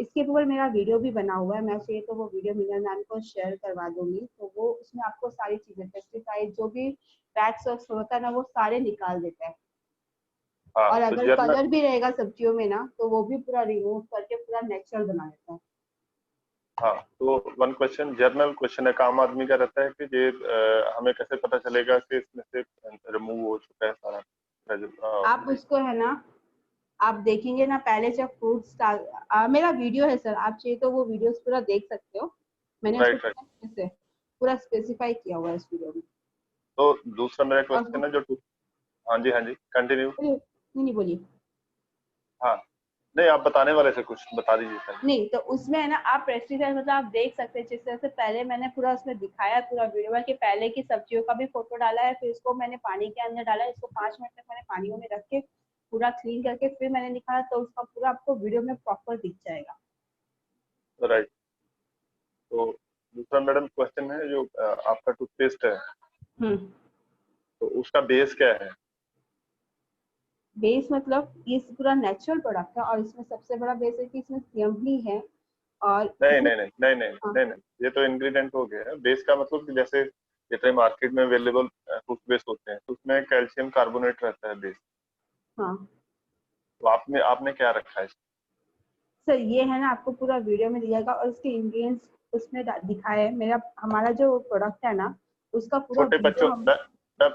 इसके ऊपर मेरा वीडियो भी बना हुआ है, मैं चाहिए तो वो वीडियो मीना मैम को शेयर करवा दूंगी। तो वो उसमें आपको सारी चीजें पेस्टिसाइड जो भी फैक्ट्स होता है ना वो सारे निकाल देता है। हाँ, और तो अगर कलर भी रहेगा सब्जियों में ना तो वो भी पूरा रिमूव करके पूरा नेचुरल बना देता है। हाँ, तो वन क्वेश्चन जर्नल क्वेश्चन है, काम आदमी का रहता है कि ये हमें कैसे पता चलेगा कि इसमें से रिमूव हो चुका है सारा? आप उसको है ना आप देखेंगे ना पहले जब फ्रूट्स मेरा वीडियो है सर, आप चाहिए तो वो वीडियोस पूरा देख सकते हो। मैंने उसको राइट राइट। पूरा स्पेसिफाई किया हुआ है इस वीडियो में। तो दूसरा मेरा और क्वेश्चन है जो हाँ जी कंटिन्यू। नहीं बोलिए। हाँ, नहीं आप बताने वाले थे, कुछ बता दीजिए पहले। नहीं तो उसमें है ना आप पेस्टिसाइड मतलब आप देख सकते हैं, जिस तरह से पहले मैंने पूरा उसमें दिखाया पूरा वीडियो में कि पहले की सब्जियों का भी फोटो डाला है, फिर इसको मैंने पानी के अंदर डाला, इसको 5 मिनट तक मैंने पानियों में रख के पूरा क्लीन करके फिर मैंने निकाला, तो उसका पूरा आपको वीडियो में प्रॉपर दिख जाएगा। राइट। तो दूसरा मैडम क्वेश्चन है जो आपका टूथपेस्ट है तो उसका बेस क्या है? बेस मतलब ये पूरा नेचुरल प्रोडक्ट है और इसमें सबसे बड़ा बेस है कि इसमें CMD है। और नहीं इसमें नहीं नहीं नहीं नहीं हाँ, नहीं नहीं, ये तो इंग्रेडिएंट हो गया है। बेस का मतलब कि जैसे जितने मार्केट में अवेलेबल टूथपेस्ट होते हैं तो उसमें कैल्शियम कार्बोनेट रहता है बेस, हाँ तो आपने आपने क्या रखा है? सर ये है ना आपको पूरा वीडियो में दिखाएगा और उसके इंग्रेडिएंट्स उसमें दिखाया है। मेरा हमारा जो प्रोडक्ट है ना उसका पूरा छोटे वीडियो बच्चों हम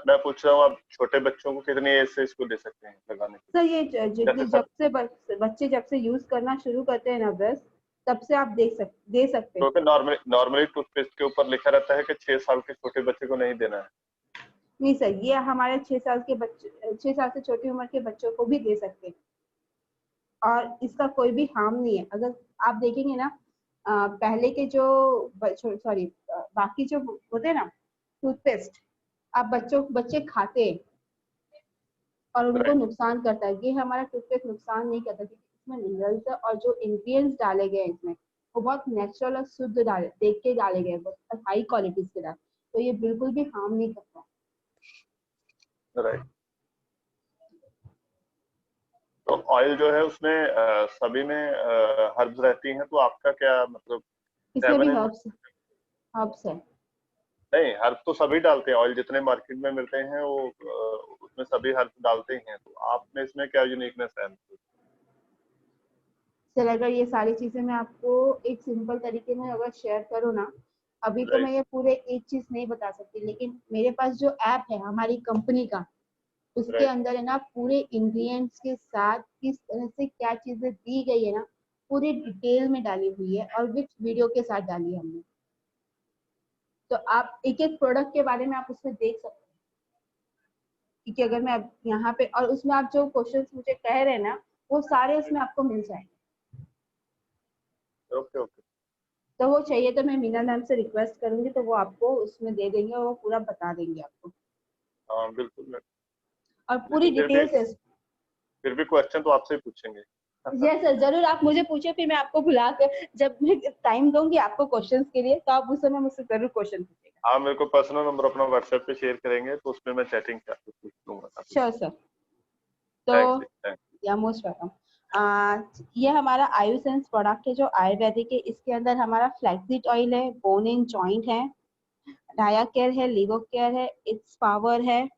मैं पूछ रहा हूँ, आप छोटे बच्चों को कितनी एज से इसको दे सकते हैं लगाने के सर ये लिए? जितने जैसे सब बच्चे जब से यूज करना शुरू करते हैं ना ब्रश, तब से आप दे सकते हैं। क्योंकि नॉर्मली टूथपेस्ट के ऊपर लिखा रहता है कि 6 साल के छोटे बच्चे को नहीं देना है। नहीं सर, ये हमारे 6 साल के बच्चे, 6 साल से छोटी उम्र के बच्चों को भी दे सकते हैं और इसका कोई भी हार्म नहीं है। अगर आप देखेंगे ना, पहले के जो बाकी जो होते हैं ना टूथपेस्ट, आप बच्चे खाते हैं और उनको Right. नुकसान करता है। ये हमारा टूथपेस्ट नुकसान नहीं करता क्योंकि इसमें मिनरल्स है और जो इंग्रेडिएंट्स डाले गए हैं इसमें वो बहुत नेचुरल और शुद्ध देख के डाले गए हैं, बहुत हाई क्वालिटी के डाले, तो ये बिल्कुल भी हार्म नहीं करता। राइट। तो ऑयल जो है उसमें सभी में हर्ब्स रहती हैं, तो आपका क्या मतलब? इसमें भी 7 in हर्ब्स है। नहीं, हर्ब तो सभी डालते हैं, ऑयल जितने मार्केट में मिलते हैं वो उसमें सभी हर्ब डालते ही हैं, तो आप में इसमें क्या यूनिकनेस है? सर अगर ये सारी चीजें मैं आपको एक सिंपल तरीके में अगर शेयर करूँ ना, अभी तो मैं ये पूरे एक चीज नहीं बता सकती, लेकिन मेरे पास जो ऐप है हमारी कंपनी का, उसके Right. अंदर है ना पूरे इंग्रेडिएंट्स के साथ किस तरह से क्या चीजें दी गई है ना, पूरी डिटेल में डाली हुई है और विथ वीडियो के साथ डाली है हमने। तो आप एक एक प्रोडक्ट के बारे में आप उसमें देख सकते हैं, क्योंकि अगर मैं यहाँ पे और उसमें आप जो क्वेश्चंस मुझे कह रहे हैं ना, वो सारे उसमें आपको मिल जाएंगे। Okay okay. तो वो चाहिए तो मैं मीना मैम से रिक्वेस्ट करूंगी, तो वो आपको उसमें दे देंगे और वो पूरा बता देंगे आपको हाँ बिल्कुल। और पूरी डिटेल्स है। फिर भी क्वेश्चन तो आपसे ही पूछेंगे। यस सर, जरूर आप मुझे पूछे, फिर मैं आपको बुला कर जब मैं टाइम दूंगी आपको क्वेश्चंस के लिए, तो आप उस समय मुझसे जरूर क्वेश्चन पूछेगा। आप मेरे को पर्सनल नंबर अपना व्हाट्सएप पे शेयर करेंगे तो उसमें मैं चैटिंग करके पूछ लूंगा। Sure sir. तो थैंक्स। या मोस्ट वेलकम। ये हमारा आयुसेंस प्रोडक्ट है जो आयुर्वेदिक है। इसके अंदर हमारा फ्लैक्सीड ऑयल है, बोन इन जॉइंट है, डाया केयर है, लिवर केयर है, इट्स पावर है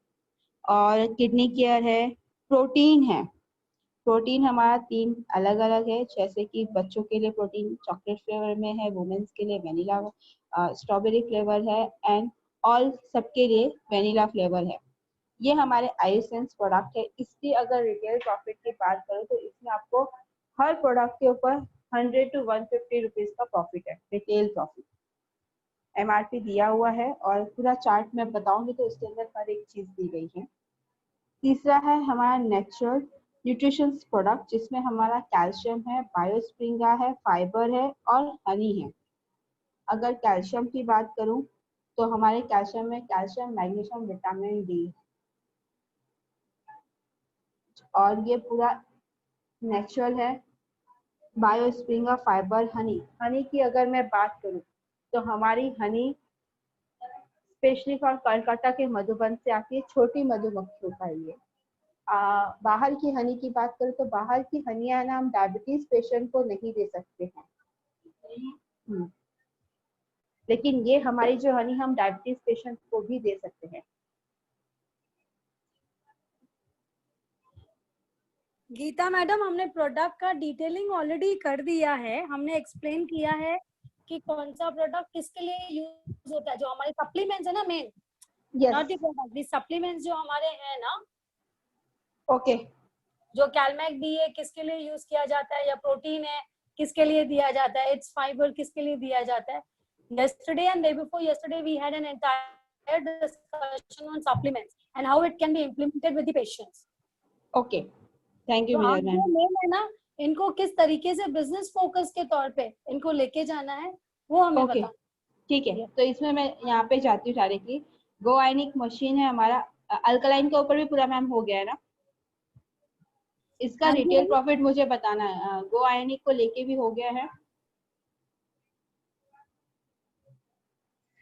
और किडनी केयर है, प्रोटीन है। प्रोटीन हमारा 3 अलग अलग है, जैसे कि बच्चों के लिए प्रोटीन चॉकलेट फ्लेवर में है, वुमेन्स के लिए वेनिला स्ट्रॉबेरी फ्लेवर है एंड ऑल सबके लिए वेनिला फ्लेवर है। ये हमारे आयुसेंस प्रोडक्ट है। इसकी अगर रिटेल प्रॉफिट की बात करें तो इसमें आपको हर प्रोडक्ट के ऊपर 100 to 150 रुपीज का प्रॉफिट है, रिटेल प्रॉफिट। MRP दिया हुआ है और पूरा चार्ट में बताऊंगी तो उसके अंदर हर एक चीज दी गई है। तीसरा है हमारा नेचुरल न्यूट्रिशन प्रोडक्ट, जिसमें हमारा कैल्शियम है, बायोस्प्रिंगा है, फाइबर है और हनी है। अगर कैल्शियम की बात करूं तो हमारे कैल्शियम में कैल्शियम, मैग्नीशियम, विटामिन डी और ये पूरा नेचुरल है। बायोस्प्रिंगा, फाइबर, हनी की अगर मैं बात करूं तो हमारी हनी स्पेशली फॉर कलकत्ता के मधुबन से आती है, छोटी मधुमक्खियों का ये। बाहर की हनी की बात करें तो बाहर की हनियाँ ना हम डायबिटीज पेशेंट को नहीं दे सकते हैं, लेकिन ये हमारी जो हनी हम डायबिटीज पेशेंट को भी दे सकते हैं। गीता मैडम, हमने प्रोडक्ट का डिटेलिंग ऑलरेडी कर दिया है, हमने एक्सप्लेन किया है कि कौन सा प्रोडक्ट किसके लिए यूज होता है। जो हमारे सप्लीमेंट्स है ना, main not the product, the supplements जो हमारे हैं ना, ओके, जो कैलमैक डी है किसके लिए यूज किया जाता है, या प्रोटीन है किसके लिए दिया जाता है, इट्स फाइबर किसके लिए दिया जाता है। yesterday and day before yesterday we had an entire discussion on supplements and how it can be implemented with the patients. Okay, thank you तो मीना आप मैम। जो मेन है ना, इनको किस तरीके से बिजनेस फोकस के तौर पे इनको लेके जाना है वो हमें ओके, बता। ठीक है। तो इसमें मैं यहाँ पे जाती हूँ डायरेक्टली। गो आयनिक मशीन है हमारा, अल्कलाइन के ऊपर भी पूरा मैम हो गया है ना। इसका हाँ जी, रिटेल प्रॉफिट मुझे बताना है। गो आयनिक को लेके भी हो गया है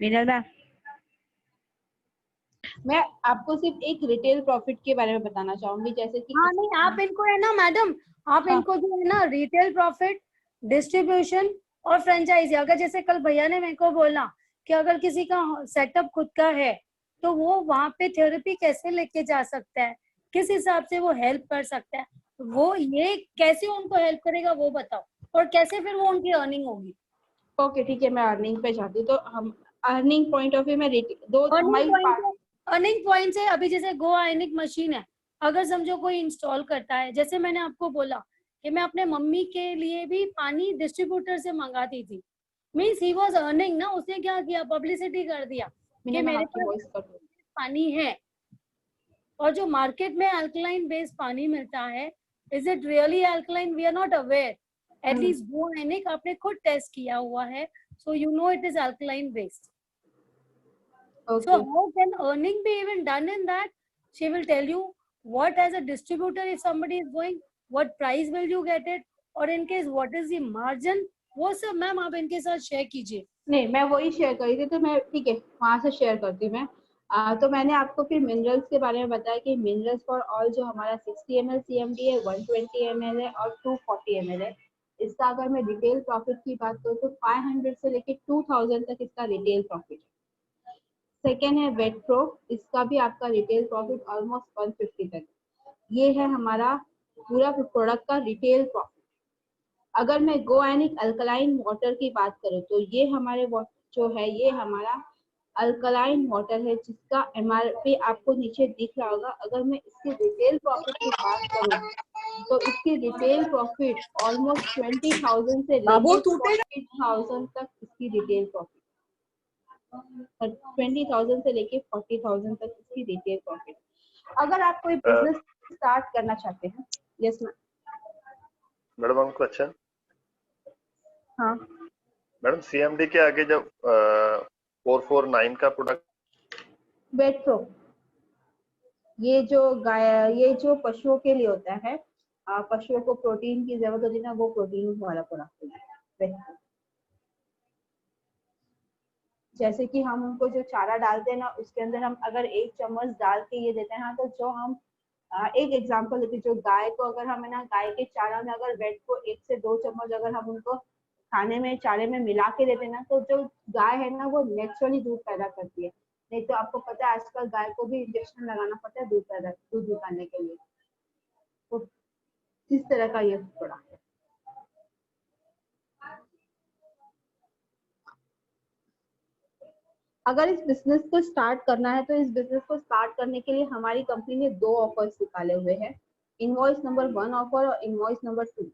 मीनल मैम। मैं आपको सिर्फ एक रिटेल प्रॉफिट के बारे में बताना चाहूंगी, जैसे कि हाँ नहीं, आप इनको है ना मैडम, आप हाँ। इनको जो है ना रिटेल प्रॉफिट, डिस्ट्रीब्यूशन और फ्रेंचाइजी, अगर जैसे कल भैया ने मेरे को बोला कि अगर किसी का सेटअप खुद का है तो वो वहां पे थेरेपी कैसे लेके जा सकता है, किस हिसाब से वो हेल्प कर सकता है, वो ये कैसे उनको हेल्प करेगा वो बताओ, और कैसे फिर वो उनकी अर्निंग होगी। ओके ठीक है, मैं अर्निंग पे जाती हूँ। तो हम अर्निंग पॉइंट ऑफ व्यू में दो हमारी अर्निंग पॉइंट है। अभी जैसे गो आयनिक मशीन है, अगर समझो कोई इंस्टॉल करता है, जैसे मैंने आपको बोला कि मैं अपने मम्मी के लिए भी पानी डिस्ट्रीब्यूटर से मंगाती थी। मीन्स ही वाज अर्निंग ना, उसने क्या किया, पब्लिसिटी कर दिया कि मैम मेरे आपकी वॉइस पास कट हो पानी है। और जो मार्केट में अल्कलाइन बेस्ड पानी मिलता है, is it really alkaline? We are not aware. At least go ionic आपने खुद टेस्ट किया हुआ है, so you know it is alkaline based. So okay how can earning be even done in that? She will tell you what, as a distributor, if somebody is going, what price will you get it, or in case what is the margin, वो सब ma'am आप इनके साथ share कीजिए। नहीं, मैं वही share करी थी, तो मैं ठीक है वहां से शेयर करती हूँ मैं। तो मैंने आपको फिर मिनरल्स के बारे में बताया कि मिनरल्स फॉर ऑल जो हमारा 60 ml CMD है, 120 ml है और 240 ml है। इसका अगर मैं रिटेल प्रॉफिट की बात करूँ तो 500 से लेके 2000 तक इसका रिटेल प्रॉफिट है। सेकेंड है वेट प्रो, इसका भी आपका रिटेल प्रॉफिट ऑलमोस्ट 150 तक। ये है हमारा पूरा प्रोडक्ट का रिटेल प्रॉफिट। अगर मैं गो एनिक अल्कलाइन वाटर की बात करूँ तो ये हमारे जो है ये हमारा अल्कलाइन वाटर है, जिसका MRP आपको नीचे दिख रहा होगा। अगर मैं इसकी रिटेल प्रॉफिट की बात करूँ तो इसकी रिटेल प्रॉफिट ऑलमोस्ट 20,000 से लेके 40,000 तक इसकी रिटेल प्रॉफिट, 20,000 से लेके 40,000 तक इसकी रिटेल प्रॉफिट। अगर आप कोई बिजनेस स्टार्ट करना चाहते हैं, यस मैडम हमको अच्छा, हाँ मैडम CMD के आगे जब 449 का प्रोडक्ट वेट प्रो, ये जो पशुओं के लिए होता है, पशुओं को प्रोटीन की जरूरत होती है ना, वो प्रोटीन वाला प्रोडक्ट है वेट प्रो। जैसे कि हम उनको जो चारा डालते हैं ना, उसके अंदर हम अगर 1 चम्मच डाल के ये देते हैं ना, तो जो हम एक एग्जांपल देते हैं, जो गाय को अगर हम है ना, गाय के चारा में अगर वेट को 1 से 2 चम्मच अगर हम उनको खाने में चारे में मिला के देते हैं ना, तो जो गाय है ना वो नेचुरली दूध पैदा करती है। नहीं तो आपको पता है आजकल गाय को भी इंजेक्शन लगाना पड़ता है दूध निकालने के लिए। तो इस तरह का ये प्रोडक्ट है। अगर इस बिजनेस को स्टार्ट करना है तो इस बिजनेस को स्टार्ट करने के लिए हमारी कंपनी ने 2 ऑफर्स निकाले हुए हैं, इनवॉइस नंबर 1 ऑफर और इनवॉइस नंबर 2,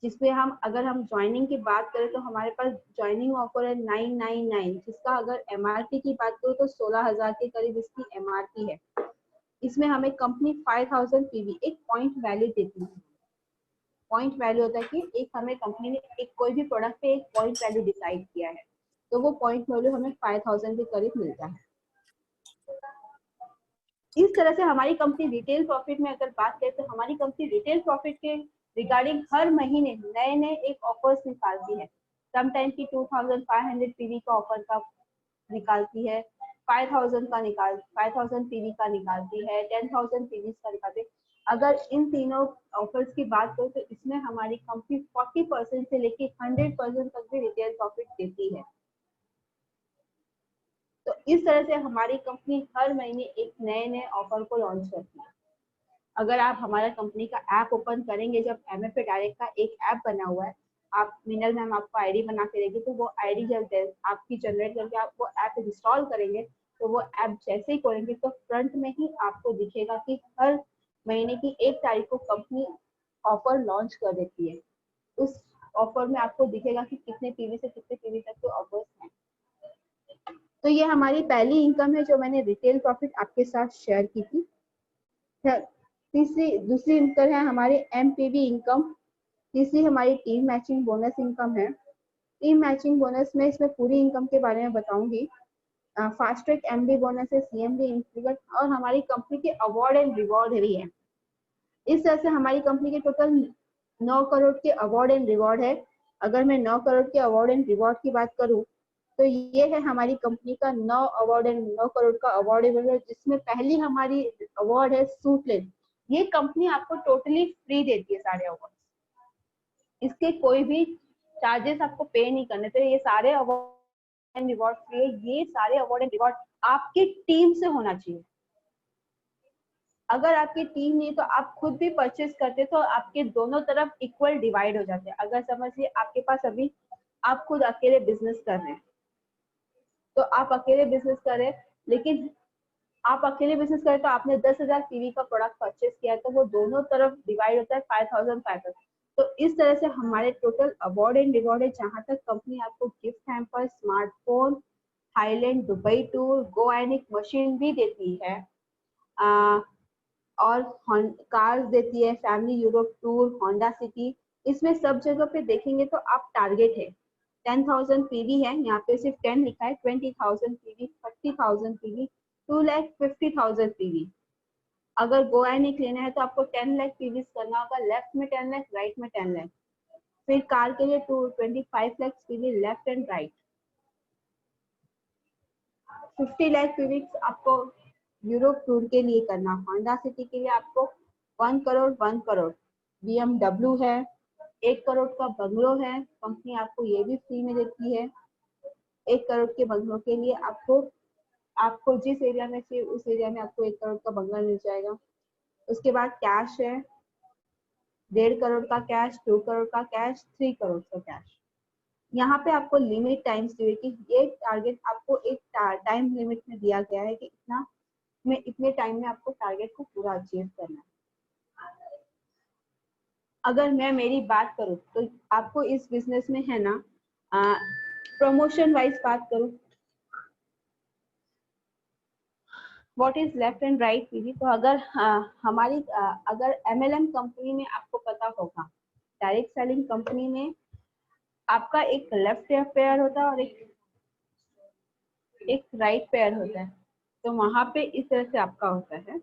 जिसमें अगर हम ज्वाइनिंग की बात करें तो हमारे पास ज्वाइनिंग ऑफर है 999, जिसका अगर MRP की बात करूँ तो 16,000 के करीब इसकी MRP है। इसमें हमें कंपनी 5000 PV एक पॉइंट वैल्यू देती है। पॉइंट वैल्यू होता है कि एक हमें कंपनी ने एक कोई भी प्रोडक्ट पे एक पॉइंट वैल्यू डिसाइड किया है, तो वो पॉइंट वैल्यू हमें 5000 के करीब मिलता है। इस तरह से हमारी कंपनी रिटेल प्रॉफिट में अगर बात करें तो हमारी कंपनी रिटेल प्रॉफिट के रिगार्डिंग हर महीने नए नए एक ऑफर्स निकालती है। समटाइम की 2500 PV का ऑफर का निकालती है, 5000 PV का निकालती है, 10,000 PV का निकालती है। अगर इन तीनों ऑफर्स की बात करें तो इसमें हमारी कंपनी 40% से लेके 100% तक भी रिटेल प्रॉफिट देती है। तो इस तरह से हमारी कंपनी हर महीने एक नए नए ऑफर को लॉन्च करती है। अगर आप हमारा कंपनी का ऐप ओपन करेंगे, जब MFA डायरेक्ट का एक ऐप बना हुआ है, आप मिनल मैम आपको आईडी बना के देगी, तो वो आईडी जब आपकी जनरेट करके आप वो ऐप इंस्टॉल करेंगे, तो वो ऐप जैसे ही खोलेंगे तो फ्रंट में ही आपको दिखेगा कि हर महीने की 1 तारीख को कंपनी ऑफर लॉन्च कर देती है। उस ऑफर में आपको दिखेगा कि कितने PV से कितने PV तक के ऑफर्स हैं। तो ये हमारी पहली इनकम है जो मैंने रिटेल प्रॉफिट आपके साथ शेयर की थी। दूसरी इनकम है हमारी MPV इनकम। तीसरी हमारी टीम मैचिंग बोनस इनकम है। टीम मैचिंग बोनस में इसमें पूरी इनकम के बारे में बताऊंगी। फास्ट ट्रैक MD बोनस है, CMD इंस्टीट्यूट और हमारी कंपनी के अवार्ड एंड रिवॉर्ड भी है। इस तरह से हमारी कंपनी के टोटल 9 करोड़ के अवार्ड एंड रिवॉर्ड है। अगर मैं 9 करोड़ के अवार्ड एंड रिवॉर्ड की बात करूं तो ये है हमारी कंपनी का 9 करोड़ का अवार्ड है, जिसमें पहली हमारी अवार्ड है सूटलेट। ये कंपनी आपको टोटली फ्री देती है सारे अवार्ड, इसके कोई भी चार्जेस आपको पे नहीं करने थे। ये सारे अवार्ड एंड रिवॉर्ड फ्री है। ये सारे अवार्ड एंड रिवॉर्ड आपकी टीम से होना चाहिए। अगर आपकी टीम नहीं तो आप खुद भी परचेस करते तो आपके दोनों तरफ इक्वल डिवाइड हो जाते हैं। अगर समझिए आपके पास अभी आप खुद अकेले बिजनेस कर रहे हैं, तो आप अकेले बिजनेस कर रहे हैं, लेकिन आप अकेले बिजनेस करें तो आपने 10,000 PV का प्रोडक्ट परचेस किया है, तो वो दोनों तरफ डिवाइड होता है 5,000। तो इस तरह से हमारे टोटल अवार्ड एंड रिवॉर्ड है, जहां तक कंपनी आपको gift hamper, smartphone, Thailand, Dubai tour, go ionic machine भी देती है, और कार्स देती है, family Europe tour, Honda City. इसमें सब जगह पे देखेंगे तो आप टारगेट है 10,000 पीवी है, यहाँ पे सिर्फ 10 लिखा है, 20,000 पीवी, 30,000 पीवी, 2,50,000 पीवी। अगर गो आयनिक लेना है तो आपको 10 लाख पीवी करना होगा, लेफ्ट में 10 लाख, राइट में 10 लाख। फिर कार के लिए 25 lakh PV left and right, 50 lakh PV आपको यूरोप टूर के लिए करना, होंडा सिटी के लिए आपको 1 करोड़ 1 करोड़, BMW है, 1 करोड़ का बंगलो है, कंपनी आपको ये भी फ्री में देती है। 1 करोड़ के बंगलों के लिए आपको जिस एरिया में चाहिए उस एरिया में आपको 1 करोड़ का बंगला मिल जाएगा। उसके बाद कैश है, 1.5 करोड़ का कैश, 2 करोड़ का कैश, 3 करोड़ का कैश। यहाँ पे आपको लिमिट टाइम्स दी है कि ये टारगेट आपको एक टाइम लिमिट में दिया गया है कि इतने टाइम में आपको टारगेट को पूरा अचीव करना है। अगर मैं मेरी बात करूँ तो आपको इस बिजनेस में है ना, प्रमोशन वाइज बात करूँ, what is left and right PV, तो अगर अगर MLM कंपनी में आपको पता होगा, डायरेक्ट सेलिंग कंपनी में आपका एक लेफ्ट पेयर होता है और एक राइट पेयर होता है। तो वहां पे इस तरह से आपका होता है।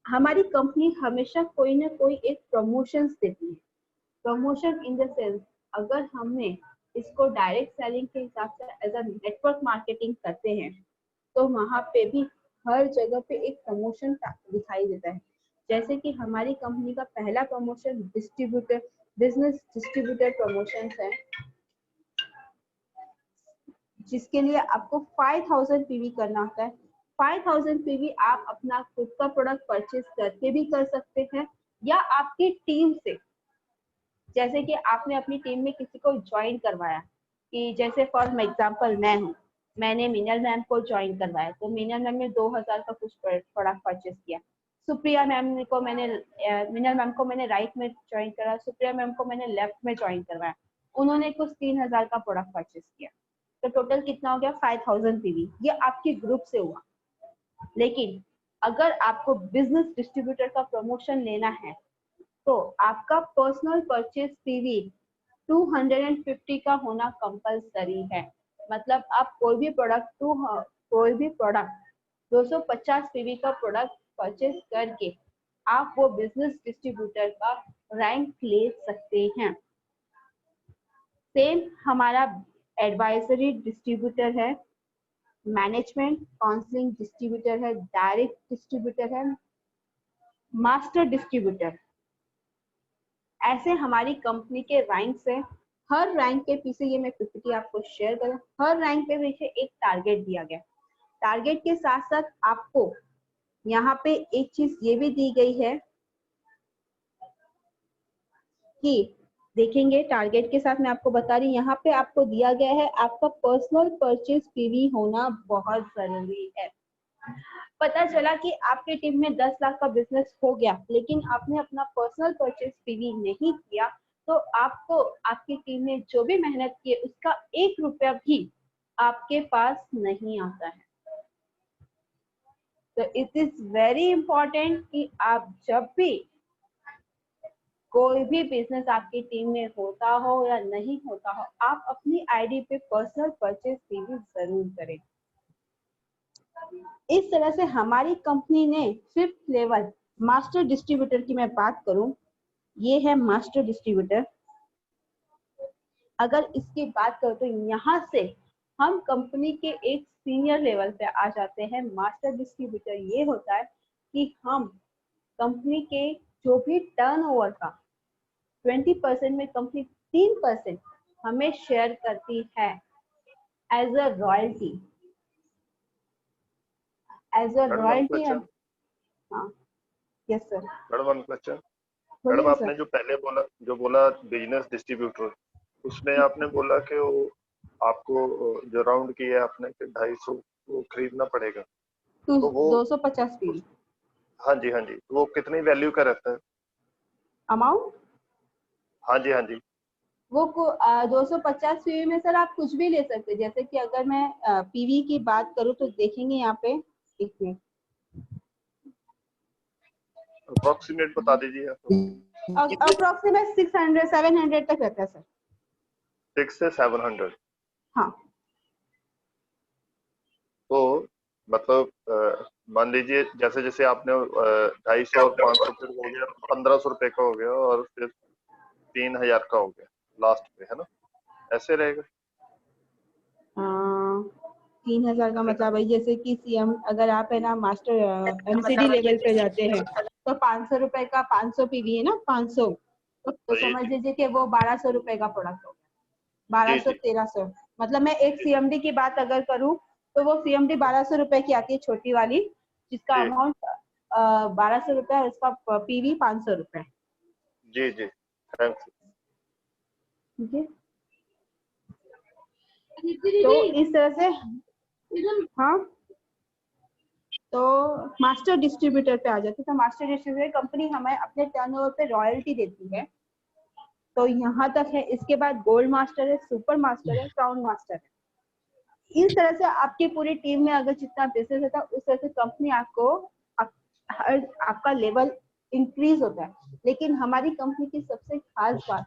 हमारी कंपनी हमेशा कोई ना कोई एक प्रमोशंस देती है। प्रमोशन इन द सेंस, अगर हमने इसको डायरेक्ट सेलिंग के हिसाब से एज अ नेटवर्क मार्केटिंग करते हैं तो वहां पे भी हर जगह पे एक प्रमोशन दिखाई देता है। जैसे कि हमारी कंपनी का पहला promotion distributor, business distributor promotion है, जिसके लिए आपको 5,000 पीवी करना होता है। 5,000 पीवी आप अपना खुद का प्रोडक्ट परचेज करके भी कर सकते हैं या आपकी टीम से, जैसे कि आपने अपनी टीम में किसी को ज्वाइन करवाया, कि जैसे फॉर एग्जांपल मैं हूँ, मैंने मीनल मैम को ज्वाइन करवाया, तो मीनल मैम ने 2,000 का कुछ प्रोडक्ट परचेज किया। सुप्रिया मैम को मैंने मीनल मैम को मैंने राइट में ज्वाइन करा, सुप्रिया मैम को मैंने लेफ्ट में ज्वाइन करवाया, उन्होंने कुछ 3,000 का प्रोडक्ट परचेज किया, तो टोटल कितना हो गया 5,000 पीवी। ये आपके ग्रुप से हुआ। लेकिन अगर आपको बिजनेस डिस्ट्रीब्यूटर का प्रमोशन लेना है तो आपका पर्सनल परचेज पीवी 250 का होना कंपलसरी है। मतलब आप कोई भी प्रोडक्ट 250 पीवी का प्रोडक्ट परचेज करके आप वो बिजनेस डिस्ट्रीब्यूटर का रैंक ले सकते हैं। सेम हमारा एडवाइजरी डिस्ट्रीब्यूटर है, मैनेजमेंट काउंसलिंग डिस्ट्रीब्यूटर है, डायरेक्ट डिस्ट्रीब्यूटर है, मास्टर डिस्ट्रीब्यूटर। ऐसे हमारी कंपनी के रैंक्स है। हर रैंक के पीछे, ये मैं पीपीटी आपको शेयर करूं, हर रैंक के पीछे एक टारगेट दिया गया। टारगेट के साथ साथ आपको यहाँ पे एक चीज ये भी दी गई है कि देखेंगे, टारगेट के साथ मैं आपको बता रही, यहाँ पे आपको दिया गया है आपका पर्सनल परचेज पीवी होना बहुत जरूरी है। पता चला कि आपकी टीम में 10 लाख का बिजनेस हो गया, लेकिन आपने अपना पर्सनल परचेज पीवी नहीं किया, तो आपको आपकी टीम ने जो भी मेहनत की है उसका 1 रुपया भी आपके पास नहीं आता है। तो इट इज वेरी इंपॉर्टेंट कि आप जब भी कोई भी बिजनेस आपकी टीम में होता हो या नहीं होता हो, आप अपनी आईडी पे पर्सनल परचेज पीवी जरूर करें। इस तरह से हमारी कंपनी ने 5th लेवल मास्टर डिस्ट्रीब्यूटर की मैं बात करूं, ये है मास्टर डिस्ट्रीब्यूटर। अगर इसकी बात करूं तो यहाँ से हम कंपनी के एक सीनियर लेवल पे आ जाते हैं। मास्टर डिस्ट्रीब्यूटर ये होता है कि हम कंपनी के जो भी टर्नओवर का 20% में कंपनी 3% हमें शेयर करती है as a royalty. As a royalty. हाँ, yes sir. Madam one question. Madam बोलिए आपने सर। जो बोला बिजनेस डिस्ट्रीब्यूटर, उसमें आपने बोला कि वो आपको जो राउंड किया है आपने कि 250 वो खरीदना पड़ेगा, तो वो 250 पीवी हाँ जी, वो कितनी वैल्यू का रहता है अमाउंट? हाँ जी, हाँ जी। वो 250 पीवी में सर आप कुछ भी ले सकते हैं। जैसे कि अगर मैं पीवी की बात करूँ तो देखेंगे यहाँ पे, एक मिनट, अप्रोक्सीमेट बता दीजिए आप। अप्रोक्सीमेट 600 700 तक रहता है सर। 6 से 700। हाँ तो मतलब मान लीजिए जैसे जैसे आपने 250 और 500 फिर हो गया, 1500 रुपए का हो गया, और फिर 3000 का हो गया लास्ट पे, है ना? ऐसे रहेगा। 3000 का मतलब है जैसे कि सीएम, अगर आप है ना मास्टर एमसीडी लेवल पे जाते हैं तो 500 रुपए का 500 पीवी है ना, 500, तो जी समझ जी लीजिए कि वो 1200 रुपए का प्रोडक्ट हो गया, जी 1200 जी 1300। मतलब मैं एक सीएमडी की बात अगर करूं तो वो सीएमडी 1200 रुपए की आती है, छोटी वाली, जिसका जी अमाउंट 1200 रुपए और उसका पीवी 500 रुपए। जी जी। थैंक्स। ठीक है, तो इस तरह से, हाँ, तो मास्टर डिस्ट्रीब्यूटर पे आ जाते हैं। तो मास्टर डिस्ट्रीब्यूटर कंपनी हमें अपने टर्नओवर पे रॉयल्टी देती है। तो यहाँ तक है। इसके बाद गोल्ड मास्टर है, सुपर मास्टर है, क्राउन मास्टर है। इस तरह से आपकी पूरी टीम में अगर जितना बिजनेस होता है उस तरह से कंपनी आपको हर आपका लेवल इंक्रीज होता है। लेकिन हमारी कंपनी की सबसे खास बात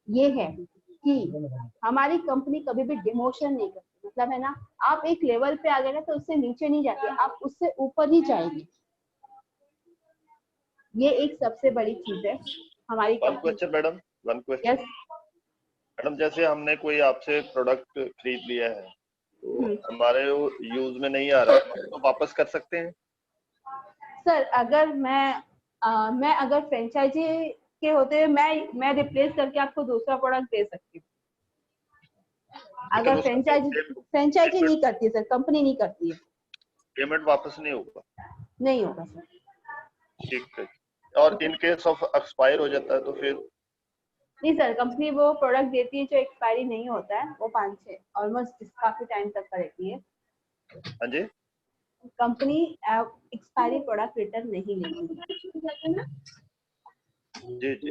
ये है कि हमारी कंपनी कभी भी डिमोशन नहीं करती। मतलब है ना, आप एक लेवल पे आ गए ना तो उससे नीचे नहीं जाते, आप उससे ऊपर ही जाएंगे। ये एक सबसे बड़ी चीज है हमारी one company. Question madam, one question. Yes. Madam जैसे हमने कोई आपसे प्रोडक्ट खरीद लिया है, तो हमारे वो यूज में नहीं आ रहा है, तो वापस कर सकते हैं? सर अगर मैं अगर फ्रेंचाइजी के होते हुए मैं रिप्लेस करके आपको दूसरा प्रोडक्ट दे सकती हूँ। लेकिन अगर उसका फ्रेंचाइजी नहीं करती है सर, कंपनी नहीं करती है, पेमेंट वापस नहीं होगा? नहीं होगा सर। ठीक है। और इन केस ऑफ एक्सपायर हो जाता है तो फिर? नहीं सर, कंपनी वो प्रोडक्ट देती है जो एक्सपायरी नहीं होता है, वो 5-6 ऑलमोस्ट काफी टाइम तक का रहती है। हाँ जी। कंपनी एक्सपायरी प्रोडक्ट रिटर्न नहीं लेती है। जी जी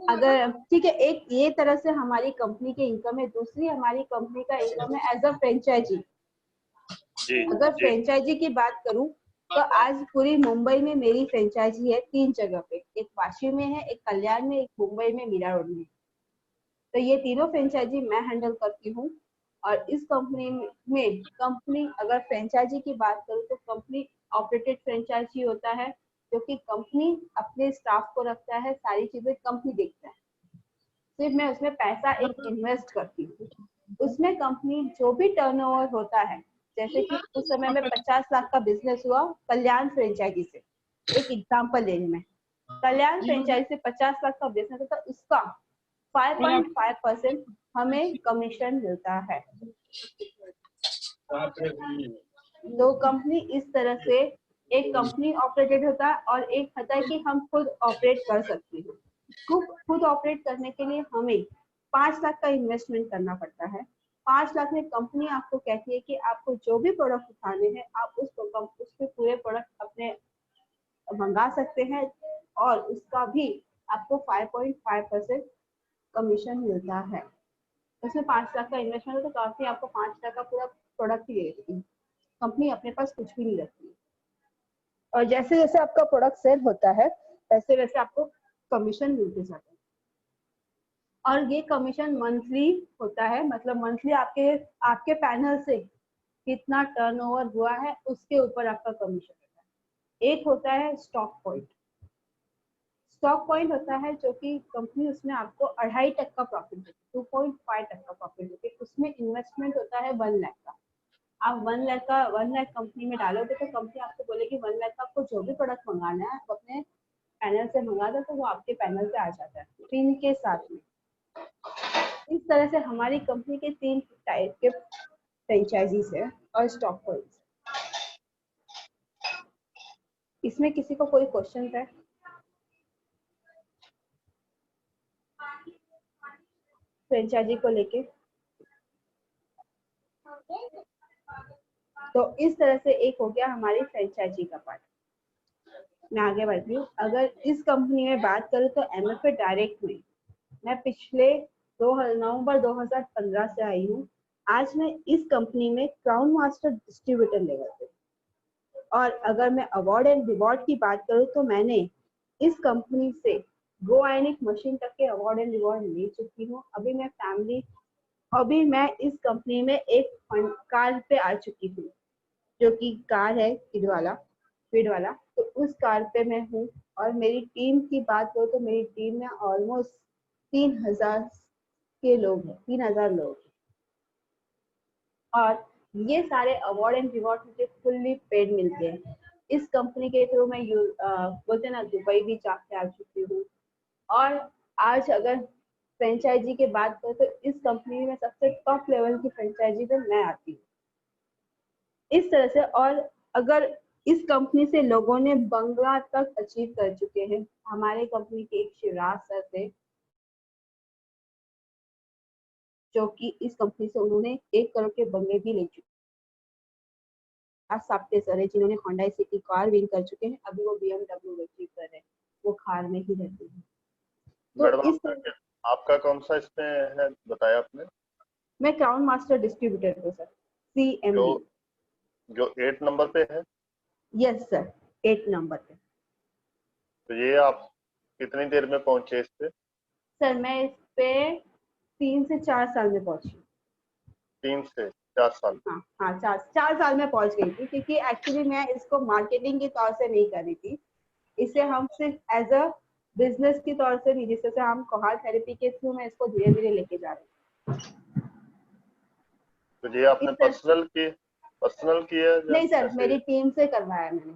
अगर ठीक है, एक ये तरह से हमारी कंपनी के इनकम है। दूसरी हमारी कंपनी का इनकम है एज अ फ्रेंचाइजी। जी अगर जी फ्रेंचाइजी की बात करूं तो आज पूरी मुंबई में मेरी फ्रेंचाइजी है 3 जगह पे। एक वाशी में है, एक कल्याण में, एक मुंबई में मीरा रोड में। तो ये तीनों फ्रेंचाइजी मैं हैंडल करती हूँ। और इस कंपनी में कंपनी अगर फ्रेंचाइजी की बात करूँ तो कंपनी ऑपरेटेड फ्रेंचाइजी होता है, जो कि कंपनी अपने स्टाफ को रखता है, सारी चीजें कंपनी देखता है। सिर्फ मैं उसमें पैसा एक इन्वेस्ट करती हूँ। उसमें कंपनी जो भी टर्नओवर होता है, जैसे कि उस समय में 50 लाख का बिजनेस हुआ कल्याण फ्रेंचाइजी से, एक एग्जांपल ले रही मैं। कल्याण फ्रेंचाइजी से 50 लाख का बिजनेस होता है, उसका 5.5% हमें कमीशन मिलता है। तो कंपनी इस तरह से, एक कंपनी ऑपरेटेड होता है और एक होता है कि हम खुद ऑपरेट कर सकते हैं। खुद ऑपरेट करने के लिए हमें 5 लाख का इन्वेस्टमेंट करना पड़ता है। 5 लाख में कंपनी आपको कहती है कि आपको जो भी प्रोडक्ट उठाने हैं आप उसके पूरे प्रोडक्ट अपने मंगा सकते हैं, और उसका भी आपको 5.5% कमीशन मिलता है। उसमें 5 लाख का इन्वेस्टमेंट है तो काफी आपको 5 लाख का पूरा प्रोडक्ट ही दे देती है। कंपनी अपने पास कुछ भी नहीं रखती। और जैसे जैसे आपका प्रोडक्ट सेल होता है वैसे वैसे आपको कमीशन मिलते जाते हैं। और ये कमीशन मंथली होता है, मतलब मंथली आपके पैनल से कितना टर्नओवर हुआ है उसके ऊपर आपका कमीशन होता है। एक होता है स्टॉक पॉइंट। स्टॉक पॉइंट होता है जो कि कंपनी उसमें आपको 2.5% का प्रॉफिट देती है, 2.5% का प्रॉफिट देती है। उसमें इन्वेस्टमेंट होता है 1 लाख का। आप 1 लाख कंपनी में डालोगे तो कंपनी आपको बोलेगी 1 लाख का आपको जो भी प्रोडक्ट मंगाना है आप अपने पैनल से मंगा दो, तो वो आपके पैनल पे आ जाता है पिन के साथ में। इस तरह से हमारी कंपनी के 3 टाइप के फ्रेंचाइजीज है और स्टॉक पॉइंट्स। इसमें किसी को कोई क्वेश्चन है? फ्रेंचाइजी को लेके? तो इस तरह से एक हो गया हमारी फ्रेंचाइजी का पार्ट। मैं आगे बढ़ती हूँ। अगर इस कंपनी में बात करूँ तो एमएफए डायरेक्ट में मैं पिछले नवंबर 2015 से आई हूँ। आज मैं इस कंपनी में क्राउन मास्टर डिस्ट्रीब्यूटर लेवल पे। और अगर मैं अवार्ड एंड रिवॉर्ड की बात करूँ तो मैंने इस कंपनी से गो आयनिक मशीन तक के अवार्ड एंड रिवॉर्ड ले चुकी हूँ। अभी मैं इस कंपनी में एक कार पे आ चुकी हूँ, जो कि कार है स्पीड वाला। तो उस कार पे मैं हूँ। और मेरी टीम की बात करूँ तो मेरी टीम में ऑलमोस्ट 3000 के लोग हैं, 3000 लोग। और ये सारे अवार्ड एंड रिवॉर्ड मुझे फुल्ली पेड मिलते हैं। इस कंपनी के थ्रू मैं बोलते ना दुबई भी जाके आ चुकी हूँ। और आज अगर फ्रेंचाइजी की बात करें तो इस कंपनी में सबसे टॉप लेवल की फ्रेंचाइजी पे मैं आती हूँ इस तरह से। और अगर इस कंपनी से लोगों ने बंगला तक अचीव कर चुके हैं। हमारे कंपनी के एक शिवराज सर थे, जो कि इस कंपनी से उन्होंने 1 करोड़ के बंगले भी ले चुके। आज साप्ते सर है, जिन्होंने होंडा सिटी कार विन कर चुके हैं। अभी वो BMW अचीव कर रहे हैं, वो कार में ही रहते हैं। मैडम तो इस आपका कौन सा इसमें है बताया आपने? मैं क्राउन मास्टर डिस्ट्रीब्यूटर हूँ सर, CMD। जो 8 नंबर पे है? यस सर, 8 नंबर पे। तो ये आप कितनी देर में पहुंचे इस पे? सर मैं इस पे 3 से 4 साल में पहुंची। 3 से 4 साल? हाँ, 4 साल में पहुंच गई थी, क्योंकि एक्चुअली मैं इसको मार्केटिंग के तौर से नहीं कर रही थी। इसे हम सिर्फ एज अ बिजनेस के तौर से नहीं, जिससे हम कोहार थेरेपी के थ्रू मैं इसको धीरे धीरे लेके जा रही हूँ। तो ये आपने पर्सनल किया या नहीं सर, कैसे? मेरी टीम से करवाया मैंने।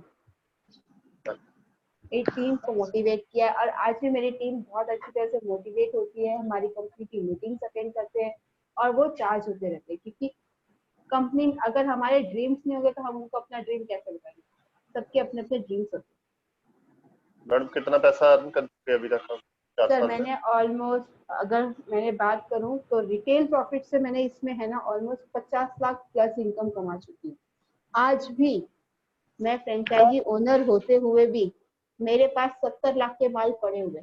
एक टीम को मोटिवेट किया है। और आज भी मेरी टीम बहुत अच्छी तरह से मोटिवेट होती है। हमारी कंपनी की मीटिंग्स अटेंड करते हैं और वो चार्ज होते रहते हैं, क्योंकि कंपनी अगर हमारे ड्रीम्स नहीं होंगे तो हम उनको अपना ड्रीम कैसे बताएंगे। सबके अपने अपने ड्रीम्स होते हैं। मैडम कितना पैसा अर्न कर चुके अभी तक? 4 सर साल में? मैंने ऑलमोस्ट, अगर मैंने बात करूं तो रिटेल प्रॉफिट से मैंने इसमें है ना ऑलमोस्ट 50 लाख प्लस इनकम कमा चुकी हूँ। आज भी मैं फ्रेंचाइजी ओनर होते हुए भी मेरे पास 70 लाख के माल पड़े हुए।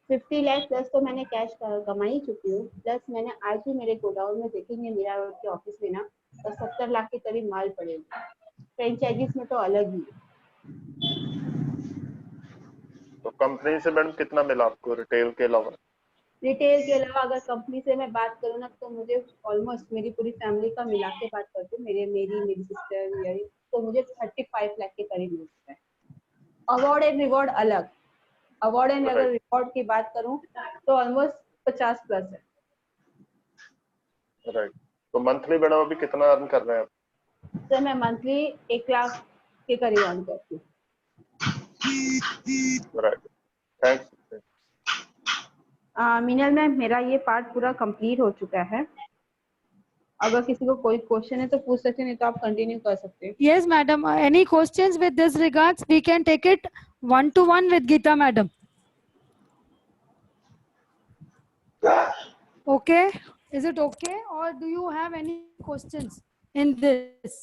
50 लाख प्लस तो मैंने कैश कमा ही चुकी हूँ। प्लस मैंने आज भी मेरे गोडाउन में देखेंगे, मीरा रोड के ऑफिस में ना, तो 70 लाख के करीब माल पड़े हुए। फ्रेंचाइजीज में तो अलग ही है। तो कंपनी से मैडम कितना मिला आपको रिटेल के अलावा? रिटेल के अलावा अगर कंपनी से मैं बात करूँ ना, तो मुझे ऑलमोस्ट मेरी पूरी फैमिली का मिला के बात करती हूँ, मेरी सिस्टर, तो मुझे 35 लाख के करीब मिलता है। अवार्ड एंड रिवॉर्ड अलग। अवार्ड एंड अगर रिवॉर्ड की बात करूँ तो ऑलमोस्ट 50 प्लस है। राइट। तो मंथली मैडम अभी कितना अर्न कर रहे हैं आप? सर मैं मंथली 1 लाख के करीब अर्न करती हूँ। Right, thanks. मीनल मैम, मेरा ये पार्ट पूरा कंप्लीट हो चुका है। अगर किसी को कोई क्वेश्चन है तो पूछ सकते हैं, नहीं तो आप कंटिन्यू कर सकते हैं। Yes, madam. Any questions with this regards? We can take it one to one with Geeta, madam. Okay. Is it okay? Or do you have any questions in this?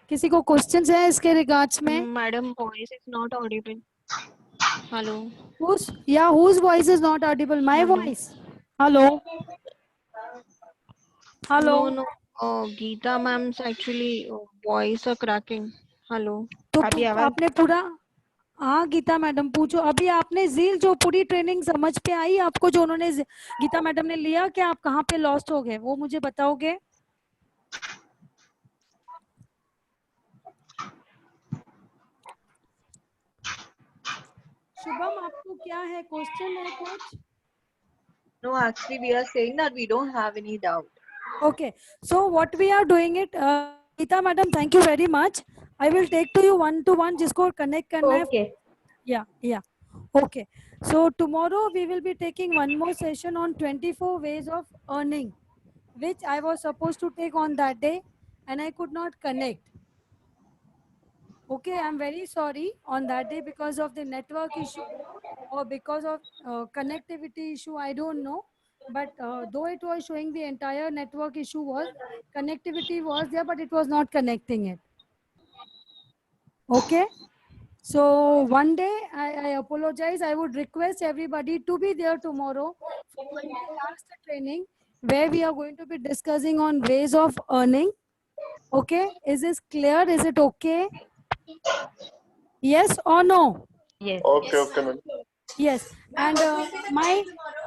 किसी को questions है इसके regards में? Madam, voice is not audible. Hello. Whose voice is not audible? My Hello. voice. Hello. Hello. No. Geeta ma'am's actually voice are cracking. Hello. तो अभी आवाज आपने पूरा, हाँ गीता मैडम पूछो। अभी आपने जील जो पूरी ट्रेनिंग समझ पे आई आपको, जो उन्होंने गीता मैडम ने लिया, कि आप कहाँ पे लॉस्ट हो गए, वो मुझे बताओगे? शुभम, आपको क्या है, क्वेश्चन है कुछ? No, actually, we are saying that we don't have any doubt. Okay, so what we are doing it, Geeta madam, thank you very much. I will take to you one to one, जिसको connect करना है. Okay. Yeah. Okay. So tomorrow we will be taking one more session on 24 ways of earning, which I was supposed to take on that day and I could not connect. Okay, I'm very sorry on that day because of the network issue or because of connectivity issue, I don't know. But though it was showing the entire network issue was, connectivity was there, but it was not connecting it. Okay. So one day, I apologize. I would request everybody to be there tomorrow for my last training, where we are going to be discussing on ways of earning. Okay. Is this clear? Is it okay? Yes or no? Yes. Okay, okay, madam. Yes. And my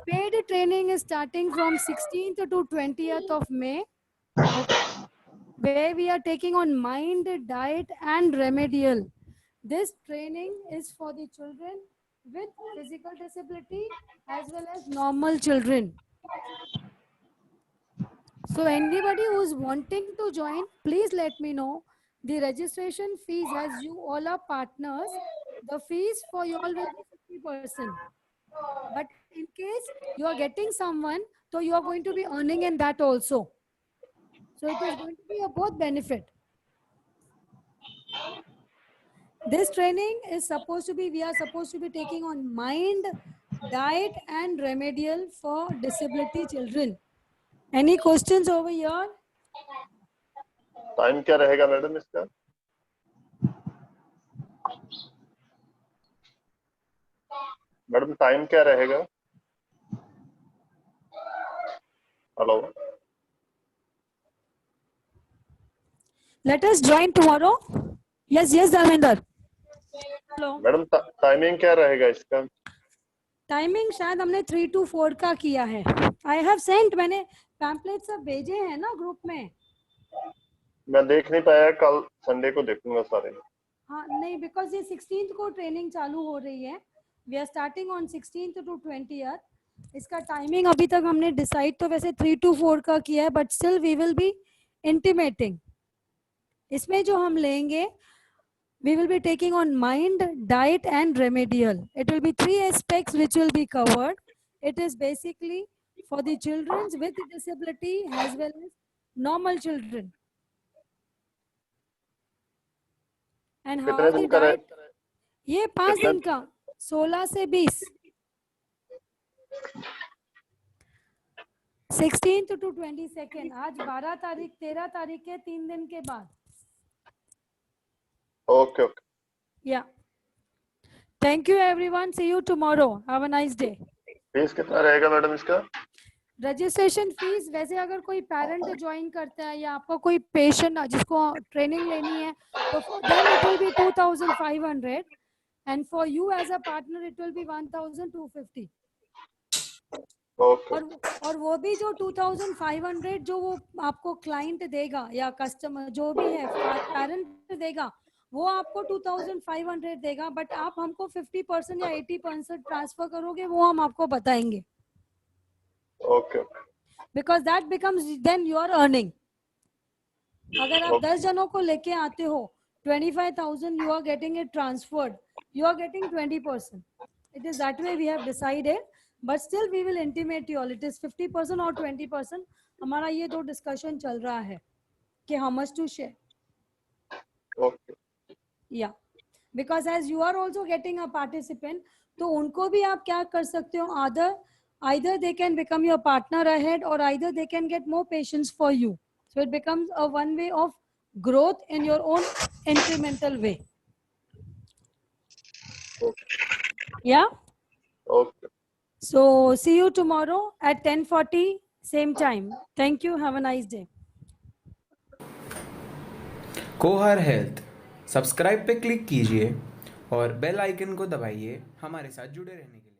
paid training is starting from 16th to 20th of May. Okay. Where we are taking on mind, diet, and remedial. This training is for the children with physical disability as well as normal children. So anybody who's wanting to join, please let me know. The registration fees, as you all are partners, the fees for you all will be 50%. But in case you are getting someone, so you are going to be earning in that also. So it is going to be a both benefit. This training is supposed to be, we are supposed to be taking on mind, diet, and remedial for disability children. Any questions over here? Time क्या रहेगा madam इसका? Madam time क्या रहेगा? Hello, Let us join tomorrow. Yes, yes, Dharmender. Hello. Madam timing क्या रहेगा इसका? Timing शायद हमने 3 to 4 का किया है. आई हैव सेंट, मैंने पैम्पलेट सब भेजे हैं ना ग्रुप में. मैं देख नहीं पाया, कल संडे को देखूंगा सारे. हाँ नहीं, बिकॉज ये 16th को ट्रेनिंग चालू हो रही है. We are starting on 16th to 20th. इसका टाइमिंग अभी तक हमने डिसाइड तो वैसे 3 to 4 का किया है, but still we will be intimating. इसमें जो हम लेंगे, we will be taking on mind, diet, and remedial. It will be 3 aspects which will be covered. It is basically for the children with disability as well as normal children. And how कितने the दिन का diet, ये 5 कितना? दिन का, 16 से 20, 16th to 22nd. आज 12 तारीख, 13 तारीख के 3 दिन के बाद. Okay okay. Yeah. Thank you everyone. See you tomorrow. Have a nice day. Fees कितना रहेगा मैडम इसका? रजिस्ट्रेशन फीस वैसे अगर कोई पेरेंट ज्वाइन करता है या आपका कोई पेशेंट जिसको ट्रेनिंग लेनी है, तो then it will be 2500 and for you as a partner it will be 1250. Okay. और वो भी जो 2500 जो वो आपको क्लाइंट देगा या कस्टमर जो भी है पेरेंट देगा, वो आपको 2500 देगा, बट आप हमको 50% या 80% ट्रांसफर करोगे, वो हम आपको बताएंगे. Okay. Because that becomes then your earning. अगर आप 10 जनों को लेके आते हो, 25,000 you are getting it transferred, you are getting 20%. It is that way we have decided, but still we will intimate you all. It is 50% or 20%. हमारा ये दो discussion चल रहा है कि how much to share. Okay. Yeah, because as you are also getting a participant, तो उनको भी आप क्या कर सकते हो, either they can become your partner ahead or either they can get more patients for you. So it becomes a one way of growth in your own incremental way. Yeah. Okay. So see you tomorrow at 10:40 same time. Thank you. Have a nice day. कोहर health subscribe पे click कीजिए और bell icon को दबाइए हमारे साथ जुड़े रहने के लिए.